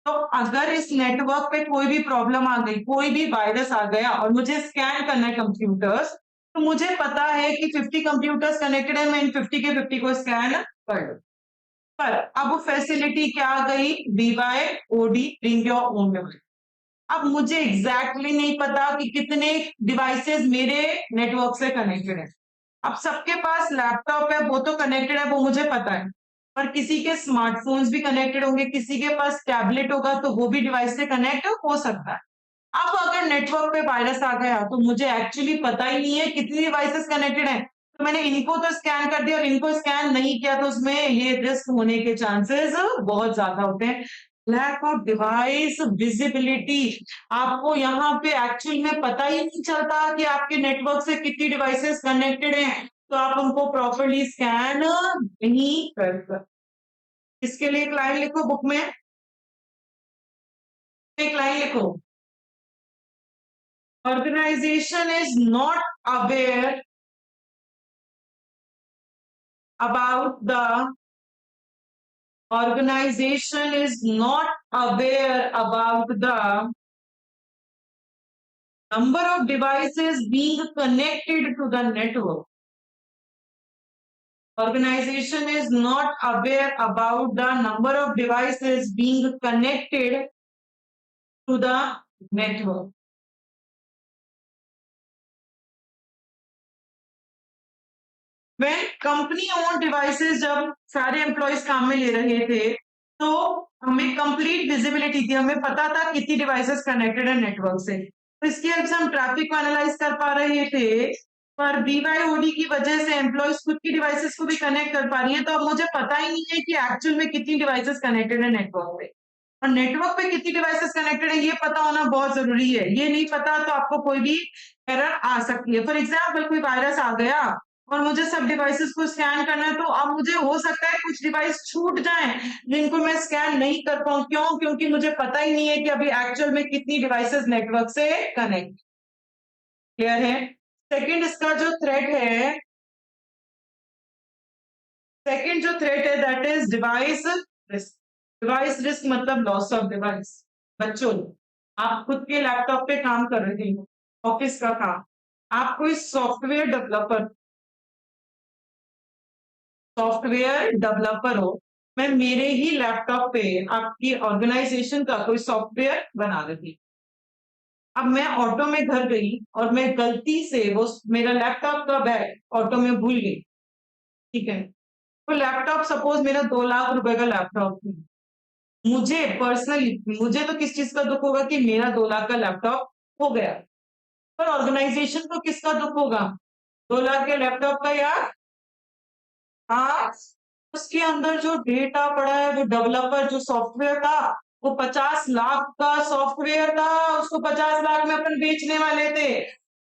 तो अगर इस नेटवर्क पे कोई भी प्रॉब्लम आ गई, कोई भी वायरस आ गया और मुझे स्कैन करना है कंप्यूटर्स, तो मुझे पता है कि 50 कंप्यूटर्स कनेक्टेड है, मैं इन 50 के 50 को स्कैन कर लूं। पर अब फैसिलिटी क्या आ गई, BYOD, bring your own device. अब मुझे एग्जैक्टली नहीं पता कि कितने डिवाइसेस मेरे नेटवर्क से कनेक्टेड है। अब सबके पास लैपटॉप है, वो तो कनेक्टेड है, वो मुझे पता है। पर किसी के स्मार्टफोन्स भी कनेक्टेड होंगे, किसी के पास टैबलेट होगा तो वो भी डिवाइस से कनेक्ट हो सकता है। अब अगर नेटवर्क पे वायरस आ गया तो मुझे एक्चुअली पता ही नहीं है कितनी डिवाइसेस कनेक्टेड हैं। तो मैंने इनको तो स्कैन कर दिया और इनको स्कैन नहीं किया, तो उसमें ये रिस्क होने के चांसेस बहुत ज्यादा होते हैं। लैक ऑफ डिवाइस विजिबिलिटी, आपको यहाँ पे एक्चुअल में पता ही नहीं चलता कि आपके नेटवर्क से कितनी डिवाइसेस कनेक्टेड हैं, तो आप उनको प्रॉपरली स्कैन नहीं कर सकते। इसके लिए एक लाइन लिखो बुक में, एक लाइन लिखो, organization is not aware about the organization is not aware about the number of devices being connected to the network. Organization is not aware about the number of devices being connected to the network. When company owned devices, जब सारे एम्प्लॉयज काम में ले रहे थे, तो हमें कंप्लीट विजिबिलिटी थी, हमें पता था कितनी डिवाइसेस कनेक्टेड है नेटवर्क से। तो इसके हेल्प से हम ट्रैफिक को एनालाइज कर पा रहे थे। पर BYOD की वजह से एम्प्लॉयज खुद की डिवाइसेस को भी कनेक्ट कर पा रही है, तो अब मुझे पता ही नहीं है कि एक्चुअल में कितनी डिवाइसेस कनेक्टेड है नेटवर्क पे। और नेटवर्क पे कितनी डिवाइसेस कनेक्टेड है ये पता होना बहुत जरूरी है। ये नहीं पता तो आपको कोई भी एरर आ सकती है। फॉर एग्जाम्पल कोई वायरस आ गया और मुझे सब डिवाइसेस को स्कैन करना है, तो अब मुझे हो सकता है कुछ डिवाइस छूट जाएं जिनको मैं स्कैन नहीं कर पाऊं। क्यों? क्योंकि मुझे पता ही नहीं है कि अभी एक्चुअल में कितनी डिवाइसेस नेटवर्क से कनेक्ट। क्लियर है? सेकंड इसका जो थ्रेट है, सेकंड जो थ्रेट है that is device risk. Device risk मतलब लॉस ऑफ डिवाइस। बच्चों, आप खुद के लैपटॉप पे काम कर रहे हो, ऑफिस का काम, आप कोई सॉफ्टवेयर डेवलपर हो, मैं मेरे ही लैपटॉप पे आपकी ऑर्गेनाइजेशन का कोई सॉफ्टवेयर बना रही। अब मैं ऑटो में घर गई और मैं गलती से वो मेरा लैपटॉप का बैग ऑटो में भूल गई। ठीक है, तो लैपटॉप सपोज मेरा 2 लाख रुपए का लैपटॉप है। मुझे पर्सनली, मुझे तो किस चीज का दुख होगा कि मेरा 2 लाख का लैपटॉप हो गया, पर ऑर्गेनाइजेशन को किसका दुख होगा? 2 लाख के लैपटॉप का या हाँ, उसके अंदर जो डेटा पड़ा है, वो डेवलपर जो सॉफ्टवेयर था, वो 50 लाख का सॉफ्टवेयर था, उसको 50 लाख में अपन बेचने वाले थे।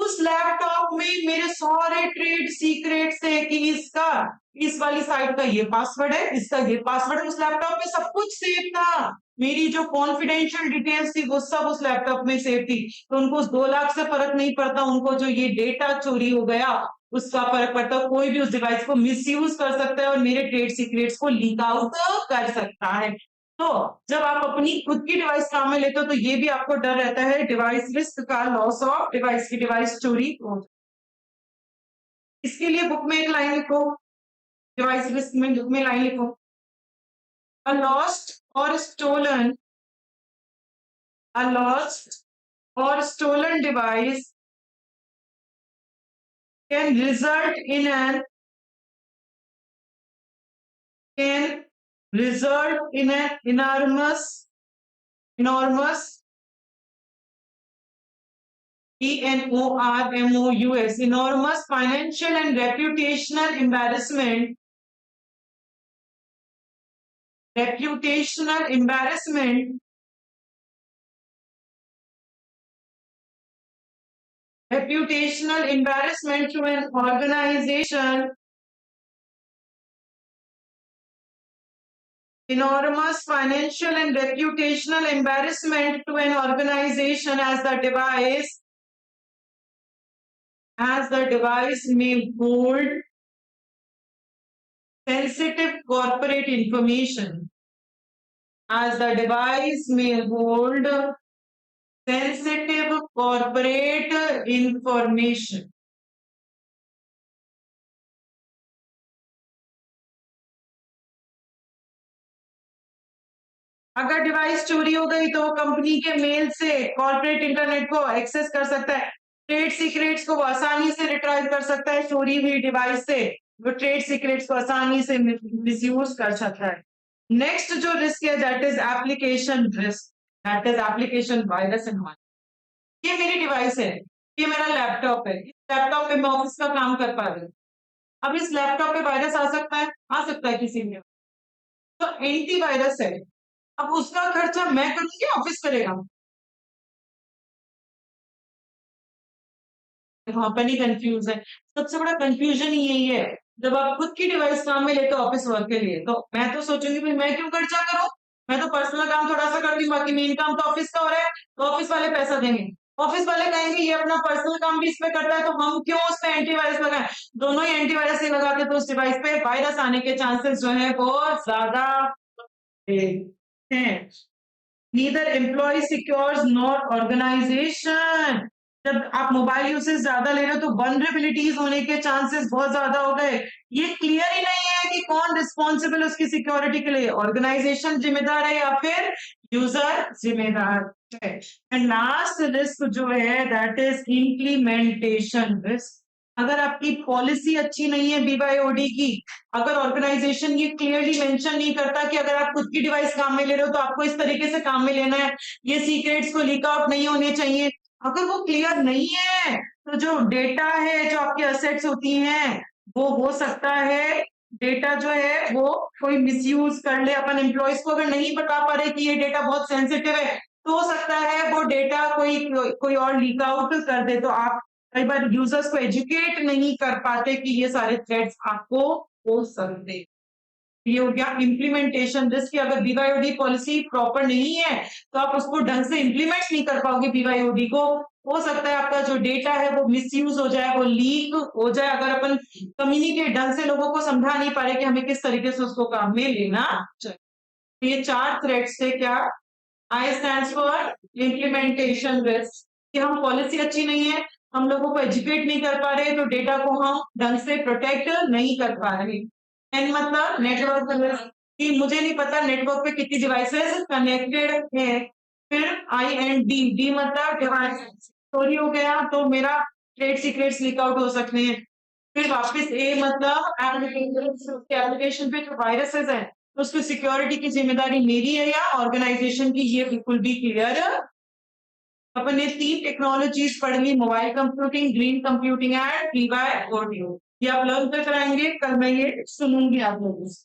उस लैपटॉप में मेरे सारे ट्रेड सीक्रेट्स थे कि इसका, इस वाली साइट का ये पासवर्ड है, इसका ये पासवर्ड है। उस लैपटॉप में सब कुछ सेव था, मेरी जो कॉन्फिडेंशियल डिटेल्स थी वो सब उस लैपटॉप में सेव थी। तो उनको उस 2 लाख से फर्क नहीं पड़ता, उनको जो ये डेटा चोरी हो गया उसका फर्क पड़ता है। कोई भी उस डिवाइस को मिसयूज कर सकता है और मेरे ट्रेड सीक्रेट्स को लीक आउट कर सकता है। तो जब आप अपनी खुद की डिवाइस काम में लेते हो तो ये भी आपको डर रहता है डिवाइस रिस्क का, लॉस ऑफ डिवाइस की, डिवाइस चोरी हो। इसके लिए बुक में एक लाइन लिखो, डिवाइस रिस्क में बुक में लाइन लिखो, अ लॉस्ट और स्टोलन, अ लॉस्ट और stolen device can result in an can result in an enormous enormous financial and reputational embarrassment, reputational embarrassment reputational embarrassment to an organization, enormous financial and reputational embarrassment to an organization as the device may hold sensitive corporate information, as the device may hold sensitive corporate information. अगर डिवाइस चोरी हो गई तो वो कंपनी के मेल से कॉर्पोरेट इंटरनेट को एक्सेस कर सकता है। ट्रेड सीक्रेट्स को वो आसानी से रिट्राइव कर सकता है चोरी हुई डिवाइस से। वो ट्रेड सीक्रेट्स को आसानी से मिसयूज कर सकता है। नेक्स्ट जो रिस्क है that is application risk, that is application virus and ये मेरी डिवाइस है, ये मेरा लैपटॉप है, इस लैपटॉप पे मैं ऑफिस का काम कर पा रही हूँ। अब इस लैपटॉप पे वायरस आ सकता है, आ सकता है किसी में, तो एंटीवायरस है। अब उसका खर्चा मैं करूंगी, ऑफिस करेगा? वहां पर नहीं कंफ्यूज है। सबसे बड़ा कंफ्यूजन ही यही है, जब आप खुद की डिवाइस काम में लेते हो ऑफिस वर्क के लिए, तो मैं तो सोचूंगी भाई मैं क्यों खर्चा करूं, मैं तो पर्सनल काम थोड़ा सा करती हूँ, बाकी मेन काम तो ऑफिस का हो रहा है, तो ऑफिस वाले पैसा देंगे। ऑफिस वाले कहेंगे ये अपना पर्सनल काम भी इस पे करता है, तो हम क्यों उस पे एंटीवायरस लगाएं। दोनों ही एंटीवायरस ही लगाते तो उस डिवाइस पे वायरस आने के चांसेस जो है बहुत ज्यादा हैं। Neither employee secures nor organization. जब आप मोबाइल यूसेज ज्यादा ले रहे हो तो वनरेबिलिटीज होने के चांसेस बहुत ज्यादा हो गए। ये क्लियर ही नहीं है कि कौन रिस्पॉन्सिबल उसकी सिक्योरिटी के लिए, ऑर्गेनाइजेशन जिम्मेदार है या फिर यूजर जिम्मेदार है। एंड लास्ट रिस्क जो है दैट इज इम्प्लीमेंटेशन रिस्क। अगर आपकी पॉलिसी अच्छी नहीं है बीवाईओडी की, अगर ऑर्गेनाइजेशन ये क्लियरली मेंशन नहीं करता कि अगर आप खुद की डिवाइस काम में ले रहे हो तो आपको इस तरीके से काम में लेना है, ये सीक्रेट्स को लीक आउट नहीं होने चाहिए, अगर वो क्लियर नहीं है तो जो डेटा है, जो आपकी असेट्स होती हैं, वो हो सकता है डेटा जो है वो कोई मिसयूज कर ले। अपन एम्प्लॉयज को अगर नहीं बता पा रहे कि ये डेटा बहुत सेंसिटिव है, तो हो सकता है वो डेटा कोई और लीक आउट कर दे। तो आप कई बार यूजर्स को एजुकेट नहीं कर पाते कि ये सारे थ्रेड्स आपको हो सकते। ये हो गया इम्प्लीमेंटेशन रिस्क की, अगर बीवाईओडी पॉलिसी प्रॉपर नहीं है तो आप उसको ढंग से इम्प्लीमेंट नहीं कर पाओगे बीवाईओडी को। हो सकता है आपका जो डेटा है वो मिसयूज हो जाए, वो लीक हो जाए, अगर अपन कम्युनिकेट ढंग से लोगों को समझा नहीं पा रहे कि हमें किस तरीके से उसको काम में लेना चाहिए। तो ये 4 थ्रेड्स थे क्या? आई स्टैंड्स फॉर इम्प्लीमेंटेशन रिस्क, कि हम पॉलिसी अच्छी नहीं है, हम लोगों को एजुकेट नहीं कर पा रहे, तो डेटा को हम ढंग से प्रोटेक्ट नहीं कर पा रहे। एन मतलब नेटवर्क रिस्क, कि मुझे नहीं पता नेटवर्क पे कितनी डिवाइसेस कनेक्टेड है। फिर आई एंड डी, डी मतलब डिवाइस चोरी हो गया तो मेरा ट्रेड सीक्रेट्स लीक आउट हो सकते हैं। फिर वापस ए मतलब एप्लीकेशन पे जो वायरसेस है उसकी सिक्योरिटी की जिम्मेदारी मेरी है या ऑर्गेनाइजेशन की, ये बिल्कुल भी क्लियर। अपन ने 3 टेक्नोलॉजीज पढ़ ली, mobile computing, green computing and BYOD. ये आप लर्न कर कराएंगे, कल मैं ये सुनूंगी आप लोगों से।